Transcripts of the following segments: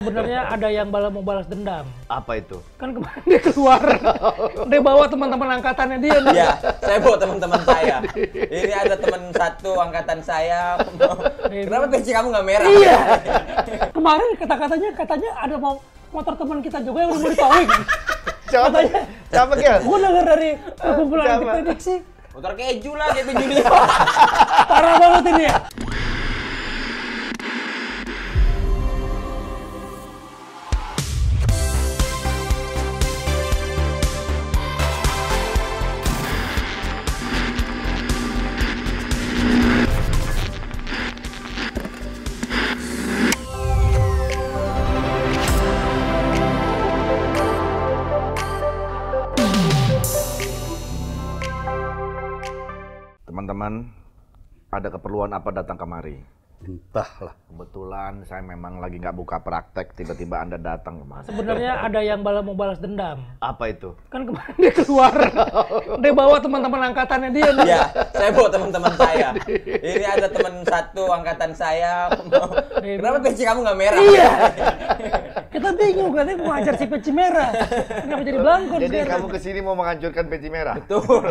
Sebenarnya ada yang mau balas dendam. Apa itu? Kan kemarin dia keluar, dia bawa teman-teman angkatannya dia. Iya, saya bawa teman-teman saya. Ini ada teman satu angkatan saya. Kenapa peci kamu nggak merah? Iya. Kemarin katanya ada motor teman kita juga yang mau ditowing. Siapa Gil? Gue denger dari perkumpulan anti prediksi. Motor keju lah kayak penjudi. Parah banget ini ya. Teman-teman, ada keperluan apa datang kemari? Entahlah. Kebetulan saya memang lagi nggak buka praktek, tiba-tiba Anda datang kemari. Sebenarnya ada yang mau balas dendam. Apa itu? Kan kemarin dia keluar, dia bawa teman-teman angkatannya dia. Iya, saya bawa teman-teman saya. Ini ada teman satu angkatan saya. Kenapa peci kamu nggak merah? Iya. Kita bingung katanya mau ngajar si peci merah. Kenapa jadi belangkon Jadi sekarang? kamu kesini mau menghancurkan peci merah? Betul.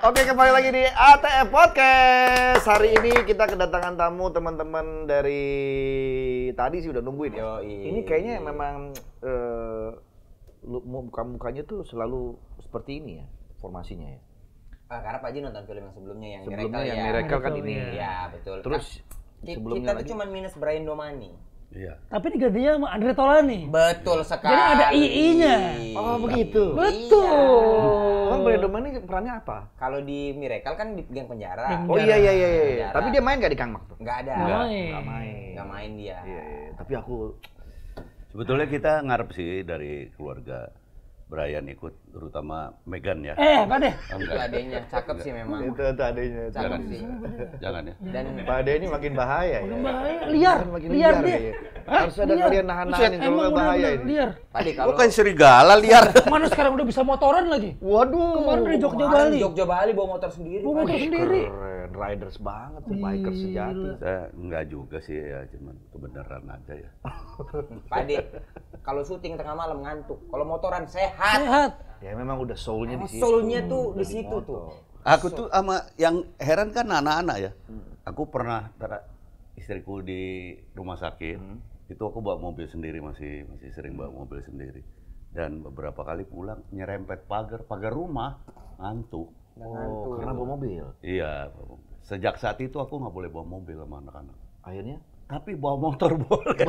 Oke, kembali lagi di ATF Podcast. Hari ini kita kedatangan tamu teman-teman dari tadi sih udah nungguin ya. Yoi. Ini kayaknya memang muka-mukanya tuh selalu seperti ini ya, formasinya ya. Karena Pak Haji nonton film yang sebelumnya yang Sebelumnya Miracle yang ya. Miracle kan ini. Iya, betul. Terus sebelumnya kita tuh lagi cuma minus Brian Domani. Iya. Tapi digantinya sama Andre Taulany. Betul sekali. Jadi ada II-nya. Oh, begitu. Betul. Emang Brian Domani perannya apa? Kalau di Miracle kan di geng penjara. Geng Oh iya. Penjara. Tapi dia main gak di Kang Mak tuh? Nggak ada. Nggak main. Nggak main dia. Iya. Tapi aku Sebetulnya kita ngarep sih dari keluarga Brian ikut, terutama Megan ya. Pak deh. Itu Enggak, adanya cakep sih memang. itu adanya. Cakep jangan, sih. jangan ya. Dan Pak Ade ini makin bahaya ya. Bahaya, liar. Makin Liar dia. ya. Harus ada Liar. kalian nahan-nahanin kalau Emang nggak udah bahaya bener ini. liar. tadi Gua kalau kan serigala liar. Mana sekarang udah bisa motoran lagi? Waduh. Kemarin dari Jogja kemarin Bali. Jogja Bali bawa motor sendiri. Bawa motor sendiri. Keren, riders banget tuh, bikers sejati. Saya enggak juga sih ya, cuman kebenaran aja ya. Pak Ade, kalau syuting tengah malam ngantuk. Kalau motoran sehat. Sehat. Ya memang udah soulnya di situ. Soulnya tuh di situ tuh. Aku tuh sama yang heran kan anak-anak ya. Aku pernah istriku di rumah sakit. Itu aku bawa mobil sendiri, masih sering bawa mobil sendiri. Dan beberapa kali pulang nyerempet pagar rumah, ngantuk. Oh, karena bawa mobil. Iya, sejak saat itu aku nggak boleh bawa mobil sama anak-anak. Akhirnya Tapi bawa motor boleh.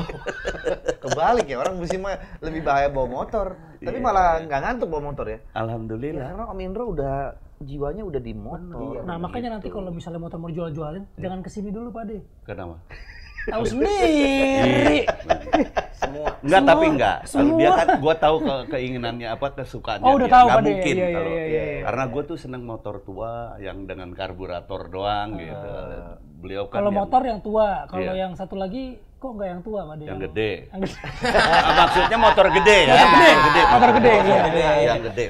kebalik ya, orang mesti mah lebih bahaya bawa motor. Tapi malah nggak ngantuk bawa motor ya. Ya, Alhamdulillah. karena Om Indro udah jiwanya udah di motor. Iya. Nah makanya nanti kalau misalnya motor mau jualin, jangan kesini dulu Pak De. Kenapa? Tahu sendiri. Semua. Enggak, Semua- tapi enggak. semua. Dia kan gua tahu keinginannya apa, kesukaannya Oh, udah dia. tahu, Nggak Pak De. mungkin Iya, kalau iya, iya. karena gua tuh seneng motor tua yang dengan karburator doang gitu. Beliau kan Kalau motor yang tua, kalau Iya. yang satu lagi kok nggak yang tua Pak De? yang gede. Yang gede. Maksudnya motor gede ya. Motor gede. Motor gede, Motor iya. gede, yang gede.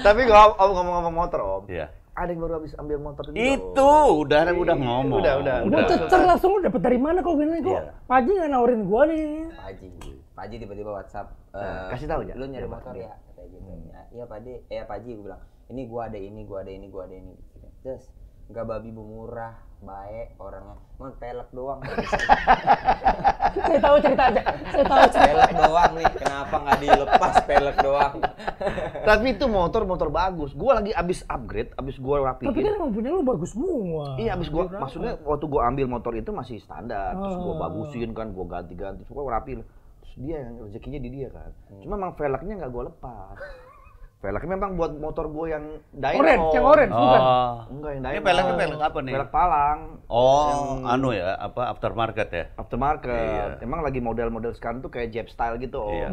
Tapi kalau Om ngomong-ngomong motor Om, Iya. ada yang baru habis ambil motor juga. Itu udah ngomong. Udah. Gue cecer langsung lu dapet dari mana kok gini kok? Iya. Pak Haji nggak nawarin gua nih. Pak Haji tiba-tiba WhatsApp. Kasih tahu ya? Lu nyari motor ya? Kayak gitu. Iya Pak Haji, Pak Haji gue bilang. Ini gua ada ini. Terus nggak babi bu murah, baik orangnya. Cuman pelek doang. Saya tahu cerita aja. Saya tahu cerita. Pelek doang nih. Kenapa nggak dilepas pelek doang? Tapi itu motor bagus. Gua lagi abis upgrade, abis gua Tapi kan rapihin. emang punya lu bagus semua. Iya, abis gua Berapa? maksudnya waktu gua ambil motor itu masih standar, terus gua bagusin kan, gua ganti-ganti, terus gua rapiin. Terus dia yang rezekinya di dia kan. Cuma emang velgnya nggak gua lepas. Velgnya memang buat motor gua yang dyno. Orange, yang orange bukan? Oh. Enggak yang dyno. Ini velg apa nih? Velg palang. Oh, anu ya, apa aftermarket ya? Aftermarket. Iya. Emang lagi model-model sekarang tuh kayak Jap style gitu, Om. Iya.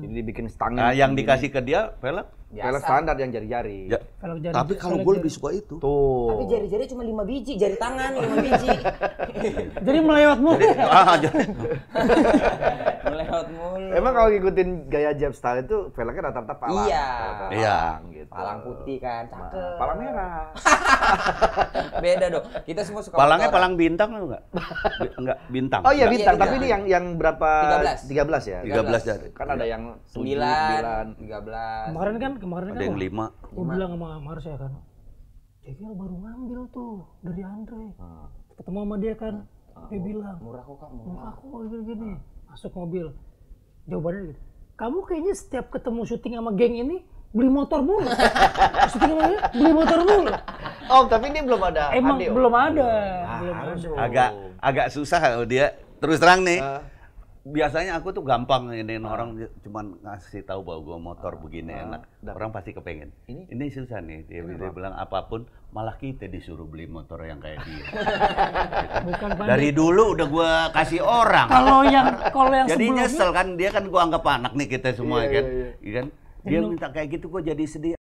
Jadi dibikin stangnya. Nah, yang begini. dikasih ke dia velg? velg standar yang jari-jari. Ya. Kalau jari, Tapi kalau gue lebih suka itu. Tuh. Tapi jari-jari cuma 5 biji, jari tangan 5 biji. jadi melewat mulu. Ah, jadi- Jerawat mulu. Emang kalau ngikutin gaya Jeb style itu velgnya rata-rata palang. Iya. Rata-rata Iya. palang gitu. Palang putih kan, cakep. Palang merah. Beda dong. Kita semua suka Palangnya motoran. palang bintang lu enggak? Enggak bintang. Oh iya Iya, bintang, iya. tapi ini yang berapa? 13. 13 ya? 13 jadi. Kan ada yang 7, 9, 9. 13. Kemarin kan Ada yang 5. gue bilang sama Mars ya kan, Cekil baru ngambil tuh dari Andre. Ketemu sama dia kan, dia bilang, Murah kok Kak, "Wah, murah. aku gini-gini." Masuk mobil. Jawabannya gitu. Kamu kayaknya setiap ketemu syuting sama geng ini beli motor mulu. Syuting sama dia beli motor mulu. Oh, tapi ini belum ada. Emang Ade, Om? belum ada. Ah, Belum harus ada. dong. Agak susah kalau dia. Terus terang nih. Ah. Biasanya aku tuh gampang ini orang cuman ngasih tahu bahwa gua motor begini enak. Orang pasti kepengen. Ini susah nih. Dia bilang apapun malah kita disuruh beli motor yang kayak dia. Bukan Pandit. Dari dulu udah gua kasih orang. Kalau yang Jadi sebelumnya nyesel kan, dia kan gua anggap anak nih kita semua Iya, kan. iya, Iya kan? Dia minta kayak gitu gua jadi sedih.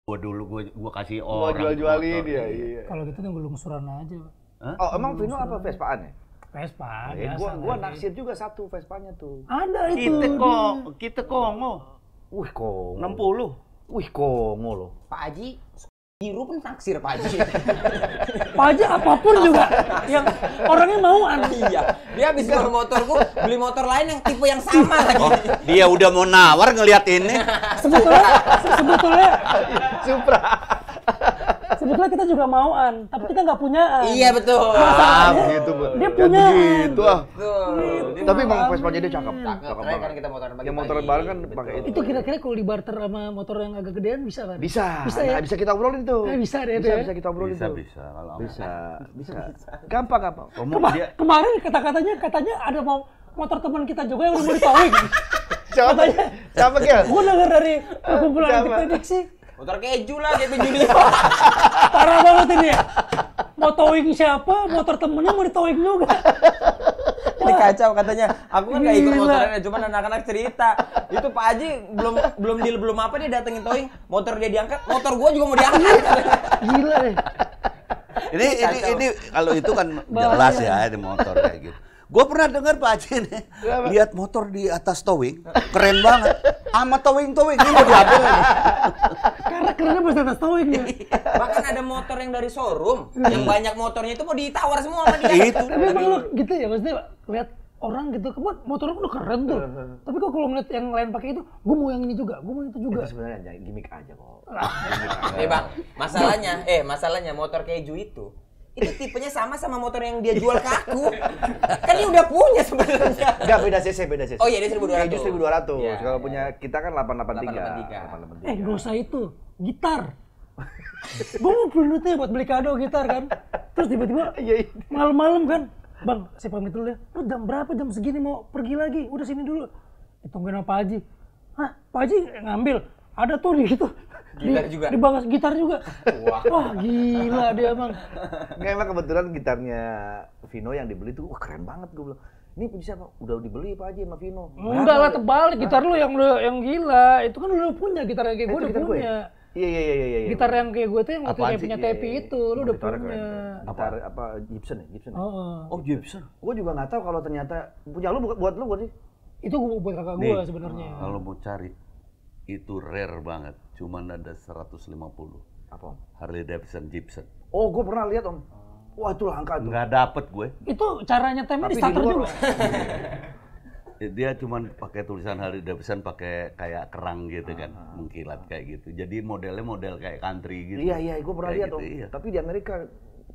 Gua dulu gua kasih Mau orang. jual-jualin motor. dia. Iya. kalau gitu tunggu lungsuran aja. Hah? Oh, emang Vino apa Vespaan ya? Vespa. Ya, biasa gua lah. naksir juga satu Vespanya tuh. Ada itu. Kita Kongo Wih, Kongo. 60. Wih, Kongo loh. Pak Haji biru pun taksir Pak Haji. Pak Haji apapun juga yang orangnya mau Iya, dia habis jual motorku, beli motor lain yang tipe yang sama lagi. Oh, dia udah mau nawar ngeliat ini. sebetulnya Supra. sebetulnya kita juga mauan, tapi kita nggak punyaan. Iya betul. Begitu, Bu. Dia Ya, punya. begitu ah. Betul. Tapi emang Vespanya dia cakep. Cakep, terakhir kan kita motoran pagi-pagi. Yang motoran bareng kan pakai itu. Itu kira-kira kalau di barter sama motor yang agak gedean bisa kan? Bisa. Bisa Nah, ya? bisa kita obrolin tuh. Bisa deh itu Bisa, ya. bisa kita obrolin tuh. Bisa kalau Bisa. Gampang. Kemarin katanya ada mau motor teman kita juga yang udah mau ditowing. Siapa? Siapa Gel? Gue denger dari perkumpulan Siapa? anti prediksi. Motor keju lah kayak Juli. Parah banget ini ya. Mau towing siapa, motor temennya mau ditowing juga. Ini kacau katanya. Aku kan nggak ikut Gila. motorannya, cuma anak-anak cerita. Itu Pak Haji belum apa dia datengin towing, motor dia diangkat, motor gua juga mau diangkat. Gila deh. ini kalau itu kan jelas ya di motor kayak gitu. Gue pernah dengar Pak Haji nih, lihat motor di atas towing, keren banget. Sama towing ini mau diambil nih. Karena kerennya pas atas towing ya. Bahkan ada motor yang dari showroom, yang banyak motornya itu mau ditawar semua sama dia. Itu. Tapi emang lu gitu ya, maksudnya lihat orang gitu, kebun motornya udah keren tuh. Tapi kok kalau ngeliat yang lain pakai itu, gue mau yang ini juga, gue mau itu juga. Itu sebenarnya gimmick aja kok. Nih Bang, masalahnya motor keju itu tipenya sama motor yang dia jual ke aku. Kan dia udah punya sebenarnya. Enggak, beda cc. Oh iya, dia 1200. Keju 1200. Iya, Kalau iya. punya kita kan 883. 883. Gak usah itu, gitar. Gue mau beli duitnya buat beli kado gitar kan. Terus tiba-tiba malam-malam kan, Bang, saya pamit dulu ya. Lu jam berapa? Jam segini mau pergi lagi. Udah sini dulu. Ditungguin sama Pak Haji. Hah, Pak Haji ngambil. Ada tuh di situ. Gitar juga? Di bagas gitar juga. Wah, gila dia emang. Nggak, emang kebetulan gitarnya Vino yang dibeli tuh, wah keren banget gue bilang. Ini punya siapa? Udah dibeli Pak Haji sama Vino. Enggak lah, terbalik. Gitar lu yang gila. Itu kan lu punya gitar yang kayak gue Itu udah gitar gue punya. ya? Iya. Gitar yang kayak gue tuh yang waktu Apaan kayak sih? punya Tepi itu, lu udah Gitarnya punya. keren. Gitar apa Gibson ya? Gibson. Oh, Oh Gibson. Gue juga nggak tahu kalau ternyata punya lu buat lu sih. itu gue buat kakak gue sebenarnya. Kalau mau cari itu rare banget, cuman ada 150. Apa? Harley Davidson Gibson. Oh, gue pernah lihat Om. Wah itu langka tuh. Nggak dapet gue. Itu caranya temnya Tapi di starter di luar- juga. Dia cuman pakai tulisan Harley Davidson pakai kayak kerang gitu kan, mengkilat kayak gitu. Jadi modelnya model kayak country gitu. Iya, gue pernah Kayak lihat gitu, Om. iya. Tapi di Amerika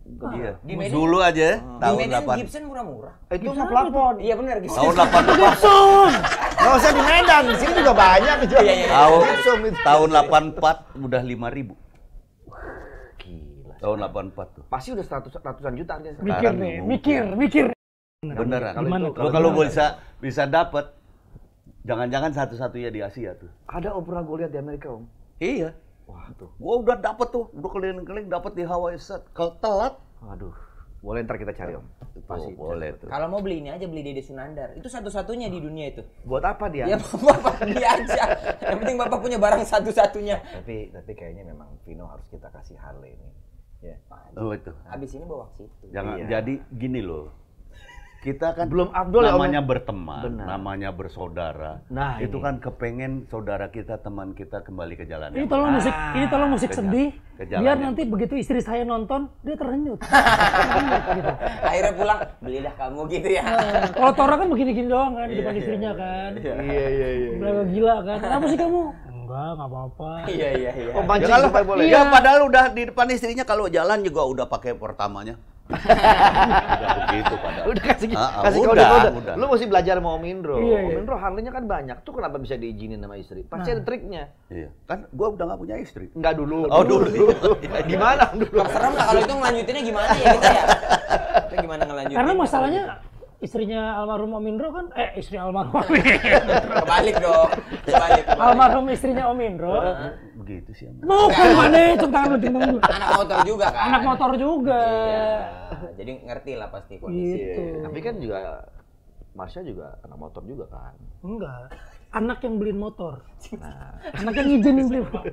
Iya. Di Medan- Dulu aja Di tahun Medan 8. Gibson murah-murah. itu mah plafon. Iya benar Gibson. Tahun 84. Gibson. Nggak usah di Medan, di sini juga banyak jual. Iya, iya. Tahun 84 udah 5.000. Gila. Tahun 84 tuh. Pasti udah ratusan juta harganya. Mikir Sekarang nih, mungkin. mikir. Beneran. Gimana tuh? Lo kalau bisa dapat, jangan-jangan satu-satunya di Asia tuh. Ada Om pernah gue lihat di Amerika Om. Iya. Wah tuh. Gua udah dapet tuh, udah keliling-keliling dapet di Hawaii set. Kalau telat, Waduh. Boleh ntar kita cari Om. Pasti. boleh tuh. Kalau mau beli ini aja beli Dede Sunandar. Itu satu-satunya di dunia itu. Buat apa dia? Ya Bapak beli aja. Yang penting Bapak punya barang satu-satunya. Tapi kayaknya memang Vino harus kita kasih Harley ini. Ya. Oh itu. Habis ini bawa ke situ. Jangan Iya. jadi gini loh. kita kan Belum afdol ya, Om? namanya berteman, Benar. namanya bersaudara. Nah, itu ini. kan kepengen saudara kita, teman kita kembali ke jalan. Ini yang tolong benar. musik, ini tolong musik Ke sedih. jalan Biar yang nanti begitu istri saya nonton, dia terhanyut. Gitu. Akhirnya pulang, beli dah kamu gitu ya. Kalau Tora kan begini-gini doang kan di depan istrinya kan. Iya. Udah gila kan. Kenapa sih kamu? Enggak apa-apa. Iya. Oh, mancing Ya, supaya boleh. ya padahal udah di depan istrinya, kalau jalan juga udah pakai pertamanya. Udah begitu padahal. Udah kasih udah, kode. udah. Lu mesti belajar sama Om Indro. Iya, Om iya. Indro Harley-nya kan banyak. Tuh kenapa bisa diizinin sama istri? Pasti ada triknya. Iya, kan gua udah nggak punya istri. Enggak dulu. Oh, dulu. Gimana dulu? Serem lah kalau itu ngelanjutinnya gimana ya gitu ya. Itu gimana ngelanjutin? Karena masalahnya istrinya almarhum Om Indro kan, istri almarhum Om Indro. Kebalik dong. Kebalik. Almarhum istrinya Om Indro. Begitu sih. Am. Bukan mana, centang lu centang lu. Anak motor juga kan. Anak motor juga. Iya. Jadi ngerti lah pasti kondisi. Gitu. Tapi kan juga Marsha juga anak motor juga kan. Enggak. Anak yang beliin motor. Anak yang ngizinin beli motor.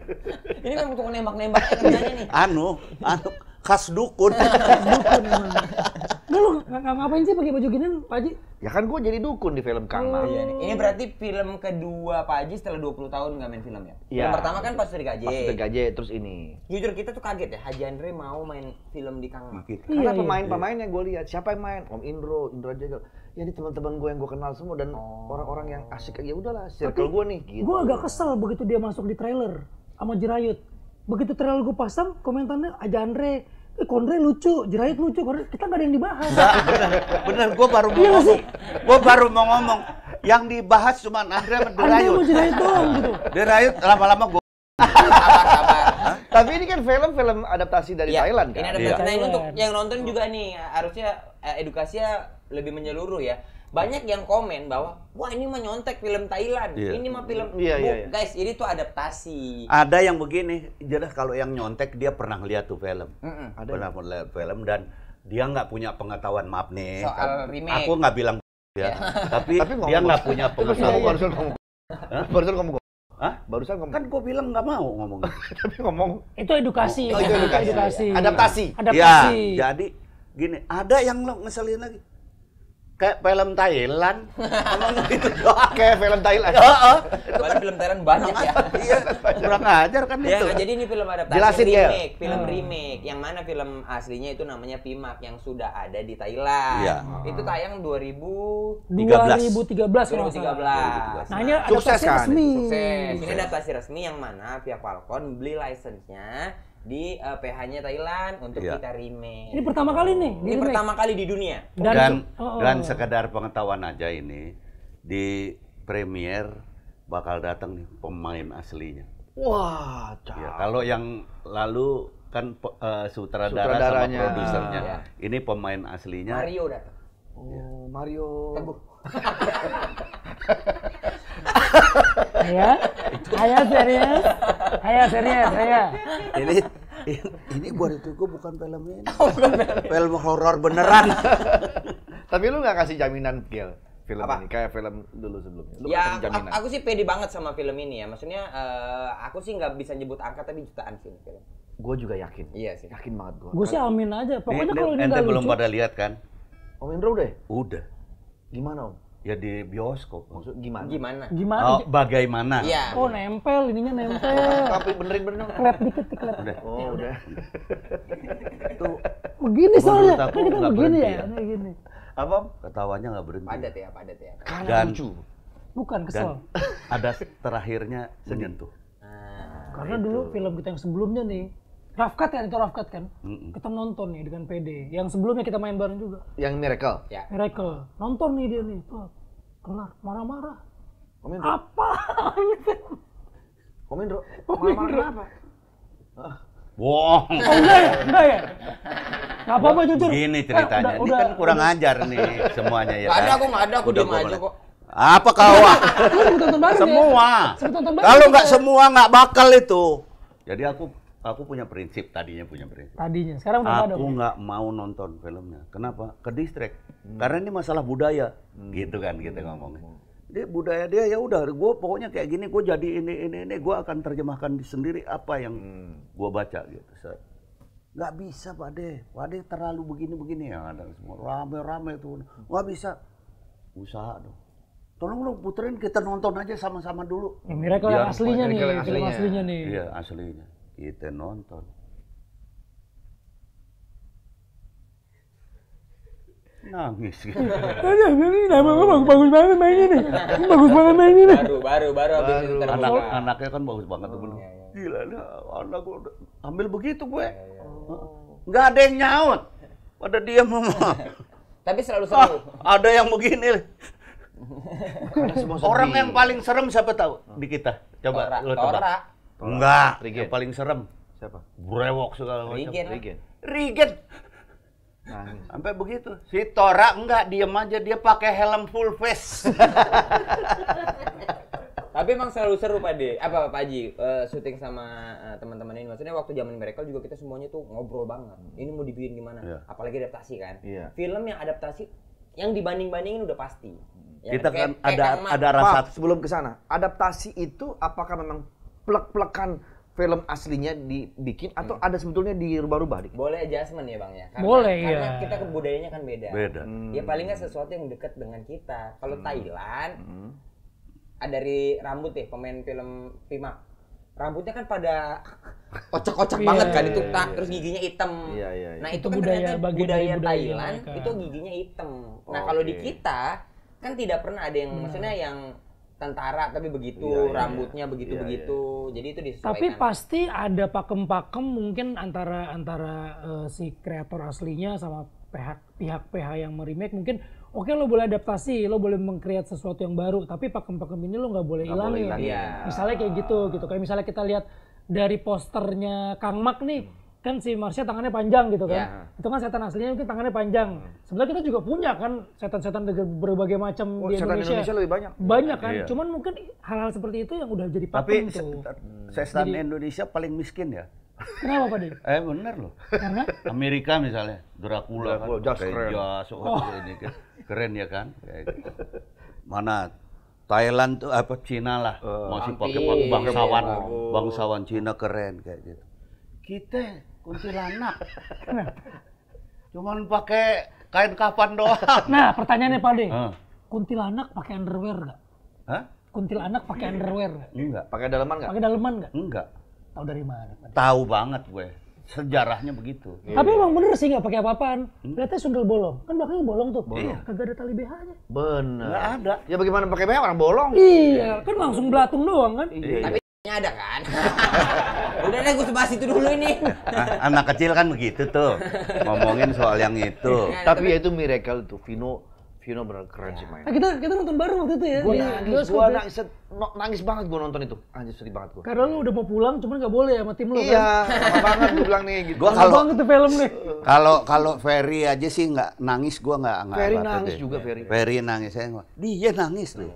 Ini memang tukang nembak-nembak kerjanya nih. Anu, khas dukun. Dukun emang. Nah, lu ngapain sih pakai baju ginian, Pak Haji? Ya kan gue jadi dukun di film Kang Mar. Iya nih. Ini berarti film kedua Pak Haji setelah 20 tahun nggak main film ya? Iya. Yang pertama kan pas dari Gaje. Pas udah gaje terus ini. Jujur kita tuh kaget ya, Haji Andre mau main film di Kang Mar. Karena Iya. pemain-pemain yang gue lihat, siapa yang main? Om Indro, Indra Jegel. Ya ini teman-teman gue yang gue kenal semua dan orang-orang yang asik. Ya udahlah, circle gue nih. Gitu. Gue agak kesel begitu dia masuk di trailer sama Jerayut. Begitu trailer gue pasang, komentarnya Aja Andre, Kondre lucu, Jerayut lucu, kita nggak ada yang dibahas. Bener, gua baru mau Iya nggak ngomong. Gua baru mau ngomong. Yang dibahas cuma Andre sama Andre Derayut. mau Jerayut doang gitu. Derayut lama-lama gua. Sabar. Tapi ini kan film adaptasi dari Iya, Thailand kan? Ini ada Iya. Nah, ini untuk yang nonton juga nih, harusnya edukasinya lebih menyeluruh ya. Banyak yang komen bahwa, wah ini mah nyontek film Thailand, Iya. ini mah film. Iya, Bu, iya, iya. Guys, ini tuh adaptasi. Ada yang begini, jelas kalau yang nyontek dia pernah lihat tuh film. Ada Pernah lihat film dan dia nggak punya pengetahuan, maaf nih. Soal remake. Aku nggak bilang ya, tapi ngomong- dia nggak punya Terus pengetahuan. barusan ngomong. Barusan ngomong. Hah? Barusan ngomong. Kan gua bilang nggak mau ngomong. Tapi ngomong. Itu edukasi. Oh, itu edukasi. Adaptasi. Adaptasi. Ya, jadi gini, ada yang lo ngeselin lagi. Kayak film Thailand, ngomong gitu doang. Kayak film Thailand. Heeh. Padahal film Thailand banyak ya. Iya, kurang ajar kan Ya, itu. jadi ini film adaptasi Jelasin, Gel. remake, film remake. Yang mana film aslinya itu namanya Pimak yang sudah ada di Thailand. Iya. Itu tayang 2013. 2013 kalau nggak salah. Nah ini Sukses adaptasi kan? resmi. Sukses. Ini adaptasi resmi yang mana pihak Falcon beli license-nya di PH-nya Thailand untuk Iya. kita remake. Ini pertama kali nih. di Ini remake. pertama kali di dunia. Dan sekedar pengetahuan aja ini, di premier bakal datang nih pemain aslinya. Wah, Ya, kalau yang lalu kan sutradara sama Sutradaranya. produsernya. Iya. Ini pemain aslinya. Mario datang. Oh, Mario. Teguh. Ayah serius. Ini buat itu gue bukan film ini. Film horor beneran. Tapi lu nggak kasih jaminan, Gel, film Apa? ini kayak film dulu sebelumnya. Lu Ya, kasih jaminan. aku sih pede banget sama film ini ya. Maksudnya aku sih nggak bisa nyebut angka tapi jutaan sih film. Gue juga yakin. Iya sih. Yakin banget gue. Gue sih amin aja. Pokoknya kalau ini Ente nggak belum lucu. pada lihat kan? Om Indro udah? Udah. Gimana Om? Ya di bioskop. Maksud gimana? Gimana? Gimana? Oh, bagaimana? Iya. Oh nempel, ininya nempel. Tapi benerin. Klep dikit, klep. Udah. Oh, udah. Itu Begini Menurut soalnya. aku Kan kita nggak begini berhenti ya. ya. Begini. Apa Om? ketawanya nggak berhenti. Padat ya. Karena Dan- lucu. Bukan Dan kesel. ada terakhirnya menyentuh. Nah, Karena dulu film kita yang sebelumnya nih, Rafkat kan, itu Rafkat kan? Mm-mm. Kita nonton nih dengan PD. Yang sebelumnya kita main bareng juga. Yang Miracle. ya. Miracle. Nonton nih dia nih. Tuh, kelar, marah-marah. Om Indro. Apa? Om Indro. Om Marah-marah Indro. kenapa? Bohong. Oh, enggak ya? Enggak ya? Nggak apa-apa jujur. Gini ceritanya. Ini kan kurang ajar nih semuanya ya. Nggak ada, kan? aku nggak ada, aku Udah diem gua aja mulai. kok. Apa kau? Ah? Lu sebut tonton bareng ya? Semua. Sebut tonton bareng. Kalau nggak semua nggak bakal itu. Jadi aku punya prinsip, tadinya punya prinsip. Tadinya, sekarang udah nggak ada. Aku nggak mau nonton filmnya. Kenapa? Ke distract. Karena ini masalah budaya. Gitu kan kita ngomongnya. Dia budaya dia ya udah. Gue pokoknya kayak gini. Gue jadi ini. Gue akan terjemahkan sendiri apa yang gue baca gitu. nggak bisa Pak De terlalu begini-begini ya, ada semua rame-rame tuh, nggak bisa, usaha dong. Tolong dong puterin, kita nonton aja sama-sama dulu. Ya, Miracle yang aslinya nih, Miracle yang film aslinya. aslinya nih. Iya aslinya, kita nonton. Nangis gitu. Aduh, ini nama gue bagus banget mainnya nih. Ini bagus banget mainnya nih. Baru habis itu terbuka. Anaknya kan bagus banget tuh bener. Gila, anak gue ambil begitu gue. Nggak ada yang nyaut. Pada diam mama. Tapi selalu seru. Ada yang begini. Karena semua Orang sedih. yang paling serem siapa tahu di kita? Coba lo tebak. Tora. Enggak, Rigen. yang paling serem. Siapa? Brewok segala macam. Rigen. Rigen. Nangis. Sampai begitu. Si Tora enggak, diem aja, dia pakai helm full face. Tapi emang selalu seru Pak De. Apa Pak Haji syuting sama teman-teman ini. Maksudnya waktu zaman Miracle juga kita semuanya tuh ngobrol banget. Ini mau dibikin gimana? Iya. Apalagi adaptasi kan. Iya. Film yang adaptasi yang dibanding-bandingin udah pasti. Ya, Kita kan ada Pak, rasa sebelum ke sana, adaptasi itu apakah memang plek-plekan film aslinya dibikin atau ada sebetulnya dirubah-rubah dikit? boleh adjustment ya Bang ya. Boleh, karena iya. kita budayanya kan beda. beda. Ya paling nggak sesuatu yang dekat dengan kita. Kalau Thailand, dari rambut deh pemain film Pima. Rambutnya kan pada kocak-kocak Iya, banget kan itu iya, terus giginya hitam. Iya, iya, iya. Nah, Itu itu kan budaya, ternyata bagian dari budaya budaya Thailand mereka. itu giginya hitam. Nah, kalau di Oke. kita kan tidak pernah ada yang maksudnya yang tentara tapi begitu, Iya, iya, rambutnya iya. begitu-begitu. Jadi itu disesuaikan. Tapi pasti ada pakem-pakem mungkin antara si kreator aslinya sama pihak PH yang meremake mungkin oke lo boleh adaptasi, lo boleh meng-create sesuatu yang baru, tapi pakem-pakem ini lo nggak boleh Nggak boleh hilangin. hilangin. Iya. Misalnya kayak gitu. Kayak misalnya kita lihat dari posternya Kang Mak nih, kan si Marsha tangannya panjang gitu kan. Iya. Itu kan setan aslinya mungkin tangannya panjang. Sebenarnya kita juga punya kan setan-setan dari berbagai macam Oh, di setan Indonesia. Indonesia lebih banyak. Banyak kan, Iya. cuman mungkin hal-hal seperti itu yang udah jadi Tapi pakem tuh. setan Indonesia paling miskin ya. Kenapa Pak De? Bener loh. Karena Amerika misalnya, Dracula kan, jas pakai keren. jas, ini kan. Keren ya kan? Kayak gitu. Mana Thailand tuh apa Cina lah, masih pakai Vampir, bangsawan, bagus. bangsawan Cina keren kayak gitu. Kita kuntilanak, cuman pakai kain kafan doang. nah pertanyaannya Pak De, Hah? kuntilanak pakai underwear nggak? Hah? Kuntilanak pakai underwear nggak? Enggak, Pakai daleman nggak? Pakai daleman nggak? enggak. Tahu dari mana Pak De? Tahu banget gue, sejarahnya begitu. Tapi emang bener sih nggak pakai apa-apaan. Lihatnya sundel bolong, kan belakangnya bolong tuh. Iya. Kagak ada tali BH-nya. Bener. Nggak ada. Ya bagaimana pakai BH orang bolong? Iya, kan langsung belatung doang kan. tapi ada kan. Udah deh gue bahas itu dulu ini. Anak kecil kan begitu tuh, ngomongin soal yang itu. Tapi ya itu miracle tuh. Vino bener keren sih main. Nah, kita nonton bareng waktu itu ya. Gue di nangis, bioskop gue ya. nangis banget gue nonton itu. Anjir sedih banget gue. Karena lu udah mau pulang, cuman nggak boleh sama tim lu kan. Iya, lama banget gue bilang nih gitu. Gua Lama kalau banget tuh film nih. kalau Ferry aja sih nggak nangis, gua nggak Ferry apa-apa nangis deh. juga, Ferry. Ferry nangis, saya nggak. Dia nangis loh.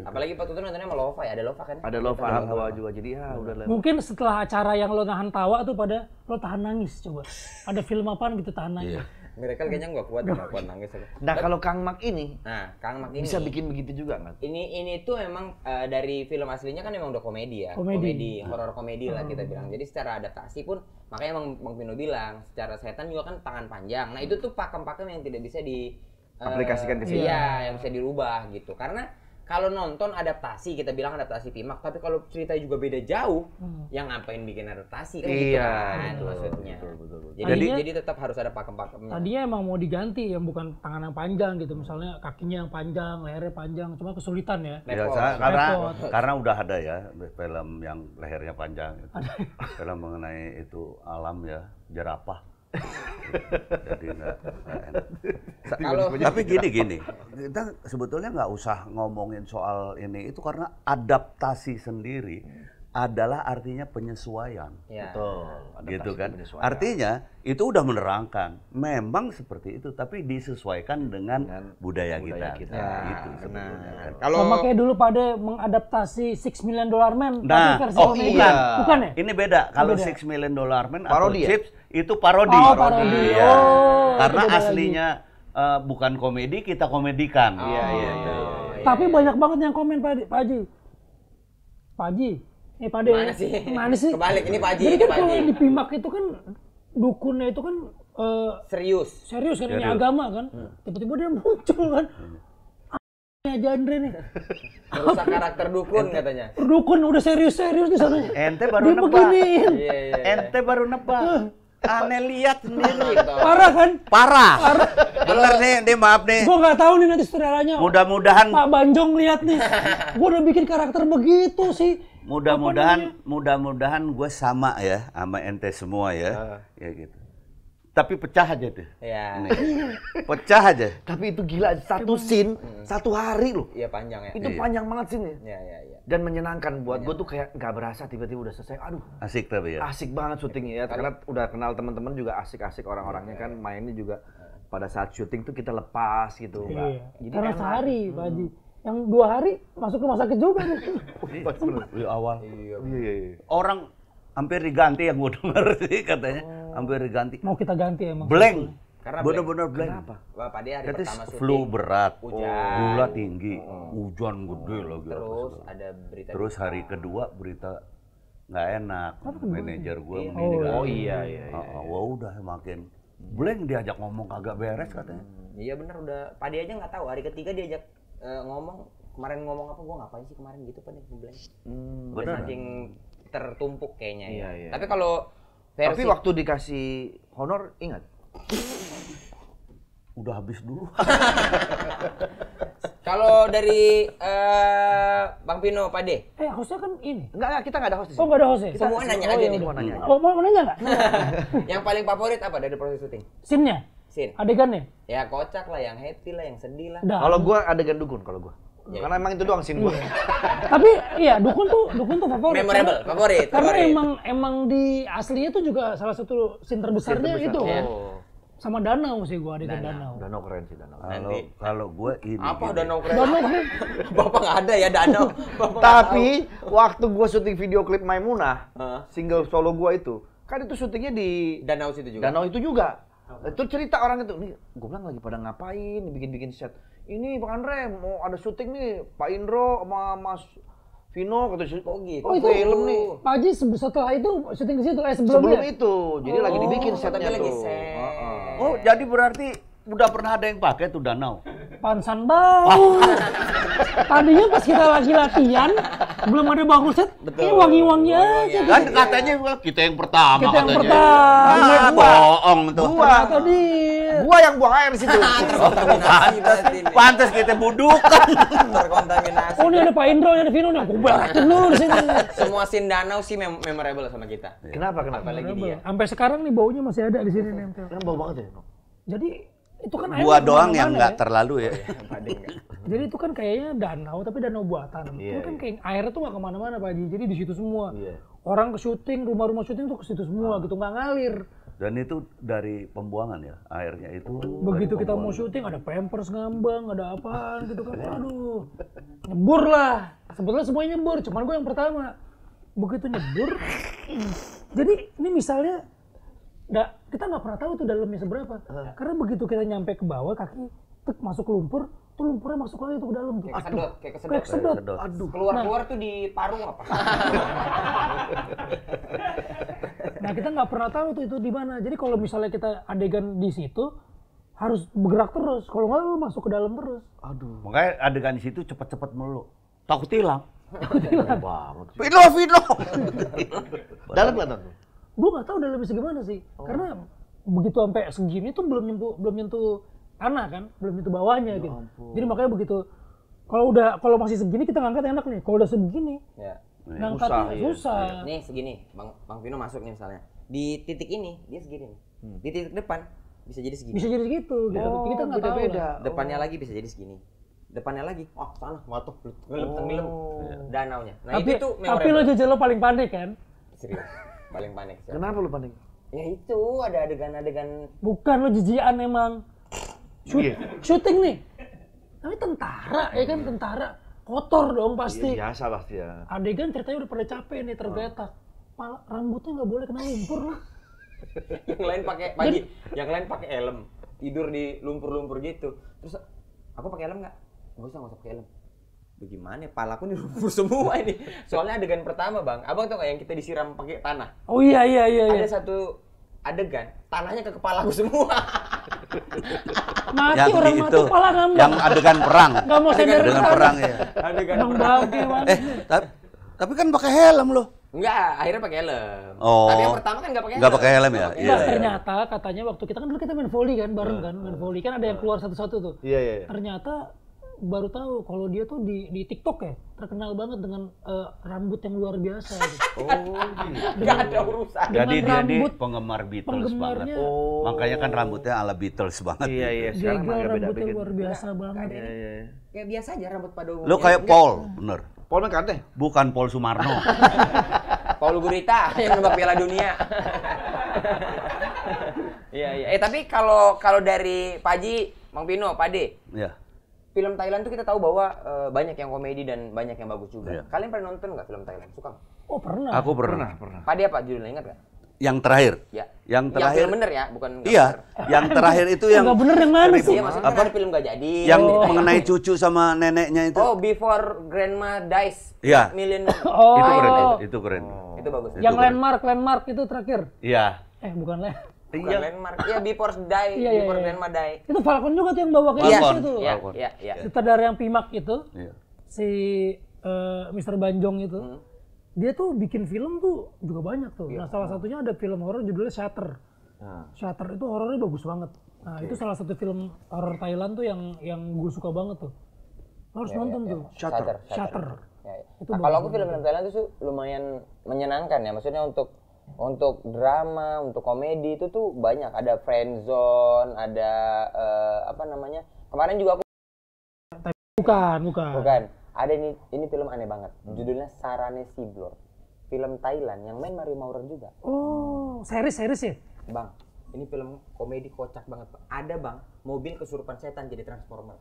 Apalagi waktu itu nontonnya sama Lova ya, ada Lova kan? Ada Lova anak tua juga, jadi ya udah lah. Mungkin setelah acara yang lo nahan tawa tuh pada lo tahan nangis coba. Ada film apaan gitu tahan nangis. Miracle kayaknya nggak kuat nangis aku. Nah kalau Kang Mak ini Nah, Kang Mak ini bisa bikin begitu juga nggak? ini tuh emang dari film aslinya kan emang udah komedi ya. Komedi. Horor komedi lah kita bilang. Jadi secara adaptasi pun makanya emang Bang Vino bilang secara setan juga kan tangan panjang. Nah, itu tuh pakem-pakem yang tidak bisa di Aplikasikan ke sini. Iya, yang bisa dirubah gitu. Karena kalau nonton adaptasi, kita bilang adaptasi Pimak, tapi kalau ceritanya juga beda jauh, yang ngapain bikin adaptasi kan gitu Iya, kan betul, maksudnya. betul. Jadi tetap harus ada pakem-pakemnya. Tadinya emang mau diganti yang bukan tangan yang panjang gitu, misalnya kakinya yang panjang, lehernya panjang, cuma kesulitan ya. Repot. Karena udah ada ya film yang lehernya panjang. Film mengenai itu alam ya, jerapah. Jadi nggak enak. Tapi gini, kita sebetulnya nggak usah ngomongin soal ini itu karena adaptasi sendiri adalah artinya penyesuaian. Ya. Betul. Gitu Adaptasi kan. penyesuaian. Artinya itu udah menerangkan memang seperti itu tapi disesuaikan dengan budaya kita. kita. Gitu Benar. sebetulnya kan. Kalau Sama kayak dulu pada mengadaptasi $6 Million Man, Nah, tapi versi oh komedi. iya. Bukan ya? Ini beda. Kalau beda. $6 Million Man atau Parodi ya? Chips itu parodi. Oh, parodi. Iya. Oh, Karena itu beda aslinya bukan komedi, kita komedikan. Iya. Tapi banyak banget yang komen Pak Haji. Pak Haji, Pak De. Mana sih? Mana sih? Kebalik, ini Pak Haji, Jadi ini kan Pak kalau Haji. di Pimak itu kan dukunnya itu kan Serius. serius kan, ini agama kan. Tiba-tiba dia muncul kan. Aja Andre nih. Merusak karakter dukun katanya. Dukun udah serius-serius di sana. Ente baru nebak. Beginiin. Iya. Ente baru nebak. Aneh lihat sendiri. Parah kan? Parah. Bener nih, maaf nih. Gua nggak tahu nih nanti saudaranya. Mudah-mudahan Pak Banjong lihat nih. Gua udah bikin karakter begitu sih. Mudah-mudahan gue sama ya sama ente semua ya. Ya gitu. Tapi pecah aja tuh. Iya. Pecah aja. Tapi itu gila, satu scene, 1 hari loh. Iya panjang ya. Itu panjang banget scene-nya. Iya. Dan menyenangkan buat gue tuh kayak nggak berasa tiba-tiba udah selesai. Aduh, Asik tapi ya. asik banget syutingnya ya. Karena udah kenal teman-teman juga asik-asik orang-orangnya kan mainnya juga pada saat syuting tuh kita lepas gitu. Iya. Jadi Karena enak. sehari, Pak Haji. Yang 2 hari masuk rumah sakit juga nih. Di awal. Iya. Orang hampir diganti yang gue denger sih katanya. Hampir diganti. Mau kita ganti emang. Blank. Karena bener-bener blank. Wah, Pak hari Jadi pertama syuting. flu berat, Hujan. gula tinggi, hujan gede lagi. Terus ada berita. Terus hari kedua berita nggak enak, manajer gue Iya. meninggal. Oh iya. Wah udah makin blank, diajak ngomong kagak beres katanya. Iya benar udah. Padi aja nggak tahu. Hari ketiga diajak ngomong. Kemarin ngomong apa? Gua ngapain sih kemarin gitu Pak nih blank. Udah Bener. saking tertumpuk kayaknya ya. Iya. Tapi kalau versi Tapi waktu dikasih honor ingat? Udah habis dulu. kalau dari Bang Pino, Pak De. Hostnya kan ini. Enggak, kita nggak ada host di Oh, sini. nggak ada hostnya? Semua nanya aja nih. Mau nanya aja. Oh, mau nanya nggak? Yang paling favorit apa dari proses syuting? Scene-nya? Scene. Adegannya? Ya kocak lah, yang happy lah, yang sedih lah. Dah. Kalau gua adegan dukun kalau gua. Iya. Karena emang itu doang scene gua. Tapi iya dukun tuh favorit. Memorable, favorit. Karena favorit. emang di aslinya tuh juga salah satu scene terbesarnya itu kan. Oh. Sama danau sih gua adegan danau. Danau keren sih danau. Kalau gue ini. Apa gini. danau keren? Danau kan? Bapak nggak ada ya danau. Bapak nggak Tapi waktu gua syuting video klip Maimunah, Heeh. single solo gua itu, kan itu syutingnya di tahu. Danau situ juga. danau itu juga. Itu cerita orang itu, nih gua bilang lagi pada ngapain, bikin set. Ini Bang Andre mau ada syuting nih, Pak Indro sama Mas Vino kata syuting. Oh gitu. Oh itu film nih. Pak Haji setelah itu syuting di situ Sebelum sebelumnya. itu, jadi lagi dibikin setnya tapi lagi tuh. set. Heeh. Oh jadi berarti udah pernah ada yang pakai tuh danau. Pansan bau. Tadinya pas kita lagi latihan, belum ada bangku set, kayak wangi-wangi aja. Kan katanya kita yang pertama Kita yang katanya. pertama. Bohong tuh. Ternyata dia. Gua yang buang air di situ. Terkontaminasi berarti ini. Pantes kita budukan. Terkontaminasi. Oh ini ada Pak Indro, ini ada Vino nih. Gue beratin dulu di sini. Semua scene danau sih memorable sama kita. Kenapa? Apalagi dia. Sampai sekarang nih baunya masih ada di sini nempel. Kan bau banget ya. Jadi itu kan air Gua nggak doang yang kemana-mana nggak ya. terlalu ya. Pade enggak. Jadi itu kan kayaknya danau tapi danau buatan. Iya, Itu kan kayak airnya tuh nggak kemana-mana Pak Haji. Jadi di situ semua. Iya. Orang ke syuting, rumah-rumah syuting tuh ke situ semua gitu, nggak ngalir. Dan itu dari pembuangan ya airnya itu. Begitu dari kita mau pembuangan. syuting ada pampers ngambang, ada apaan gitu kan. Aduh. Nyebur lah. Sebetulnya semuanya nyebur, cuman gue yang pertama. Begitu nyebur. Jadi ini misalnya kita nggak pernah tahu tuh dalamnya seberapa. Karena begitu kita nyampe ke bawah kaki tek masuk lumpur, tuh lumpurnya masuk lagi tuh ke dalam tuh. Kayak Kayak kesedot. kesedot. Aduh. Keluar tuh di parung apa? Nah kita nggak pernah tahu tuh itu di mana. Jadi kalau misalnya kita adegan di situ harus bergerak terus. Kalau nggak lu masuk ke dalam terus. Aduh. Makanya adegan di situ cepet-cepet melulu. Takut hilang. Banget. Vino. Dalam nggak tuh? Gue nggak tahu dalamnya segimana sih. Karena begitu sampai segini tuh belum nyentuh tanah kan, belum nyentuh bawahnya gitu. Jadi makanya begitu kalau masih segini kita ngangkat enak nih. Kalau udah segini Ya. ngangkatnya susah. Nih segini, Bang Vino masuk nih misalnya. Di titik ini dia segini nih. Di titik depan bisa jadi segini. Bisa jadi segitu gitu. Kita nggak tahu beda-beda. lah. Depannya lagi bisa jadi segini. Depannya lagi, sana matuh tenggelam danaunya. Nah Tapi itu tuh tapi lo memorable. jajal lo paling panik kan? Serius, paling panik. Serius. Kenapa lu panik? Ya itu ada adegan-adegan Bukan lo jijian emang. Iya. Syuting nih. Tapi tentara ya kan, tentara kotor dong pasti. Biasa pasti ya. Adegan ceritanya udah pada capek nih, tergeletak. Rambutnya nggak boleh kena lumpur lah. yang lain pakai pagi, yang lain pakai helm, tidur di lumpur-lumpur gitu. Terus aku pakai helm nggak? Nggak usah pakai helm. Bagaimana? Palaku nih lumpur semua ini. Soalnya adegan pertama bang, abang tau nggak yang kita disiram pakai tanah? Oh iya. Ada satu adegan, tanahnya ke kepala gue semua. Mati Yang orang di mati itu, kepala ngambang. yang adegan perang. Nggak mau sender Adegan tanah. perang ya. Adegan Bang perang. bangke banget. Tapi kan pakai helm loh. Enggak, akhirnya pakai helm. Oh. Tapi yang pertama kan nggak pakai helm. Nggak pakai helm ya? Nggak pakai Iya, Nah, helm. ternyata katanya waktu kita main volley kan bareng kan, main volley kan ada yang keluar satu-satu tuh. Iya, iya. Ternyata baru tahu kalau dia tuh di TikTok ya terkenal banget dengan rambut yang luar biasa gitu. Nggak ada urusan. Dengan Jadi dia ini rambut penggemar Beatles penggemarnya. banget. Makanya kan rambutnya ala Beatles banget. Iya, iya. Sekarang Jegel mah agak beda rambutnya bikin. luar biasa banget. Iya, iya. Kayak biasa aja rambut pada umumnya. Lo kayak Paul, bener. Paul McCartney. Bukan Paul Sumarno. Paul Gurita yang nembak Piala Dunia. Iya, iya. Tapi kalau dari Pak Haji, Mang Pino, Pak Ade, Ya. film Thailand tuh kita tahu bahwa banyak yang komedi dan banyak yang bagus juga. Iya. Kalian pernah nonton nggak film Thailand? Suka nggak? Oh pernah. Aku pernah. Pak Ade apa judulnya, ingat nggak? Yang terakhir. Ya. Yang terakhir. film bener ya, bukan nggak Iya. bener. Yang terakhir itu yang Nggak bener yang mana sih? Iya, maksudnya kan ada film nggak jadi. yang mengenai cucu sama neneknya itu. Oh, Before Grandma Dies. Iya. Million. Oh. Itu keren. Itu keren. Itu bagus. Yang Itu landmark itu terakhir. Iya. Bukan Bukan landmark. Iya, Before Die, Iya, iya, Before iya. Grandma Die. Itu Falcon juga tuh yang bawa ke Iya, Indonesia tuh. iya, Falcon. iya, iya. Sutradara yang Pimak itu, Iya. si Mr. Banjong itu, dia tuh bikin film tuh juga banyak tuh. Nah salah satunya ada film horor judulnya Shutter. Shutter itu horornya bagus banget. Nah itu salah satu film horor Thailand tuh yang gue suka banget tuh. Lo harus nonton tuh. Shutter. Shutter. Ya, ya. Itu Nah, kalau aku film-film Thailand itu lumayan menyenangkan ya. Maksudnya untuk drama, untuk komedi itu tuh banyak. Ada Friendzone, ada apa namanya? Kemarin juga aku bukan. Ada ini film aneh banget. Judulnya Sarane Siblor. Film Thailand yang main Mario Maurer juga. Oh, series ya? Bang, ini film komedi kocak banget. Bang. Ada bang, mobil kesurupan setan jadi transformer.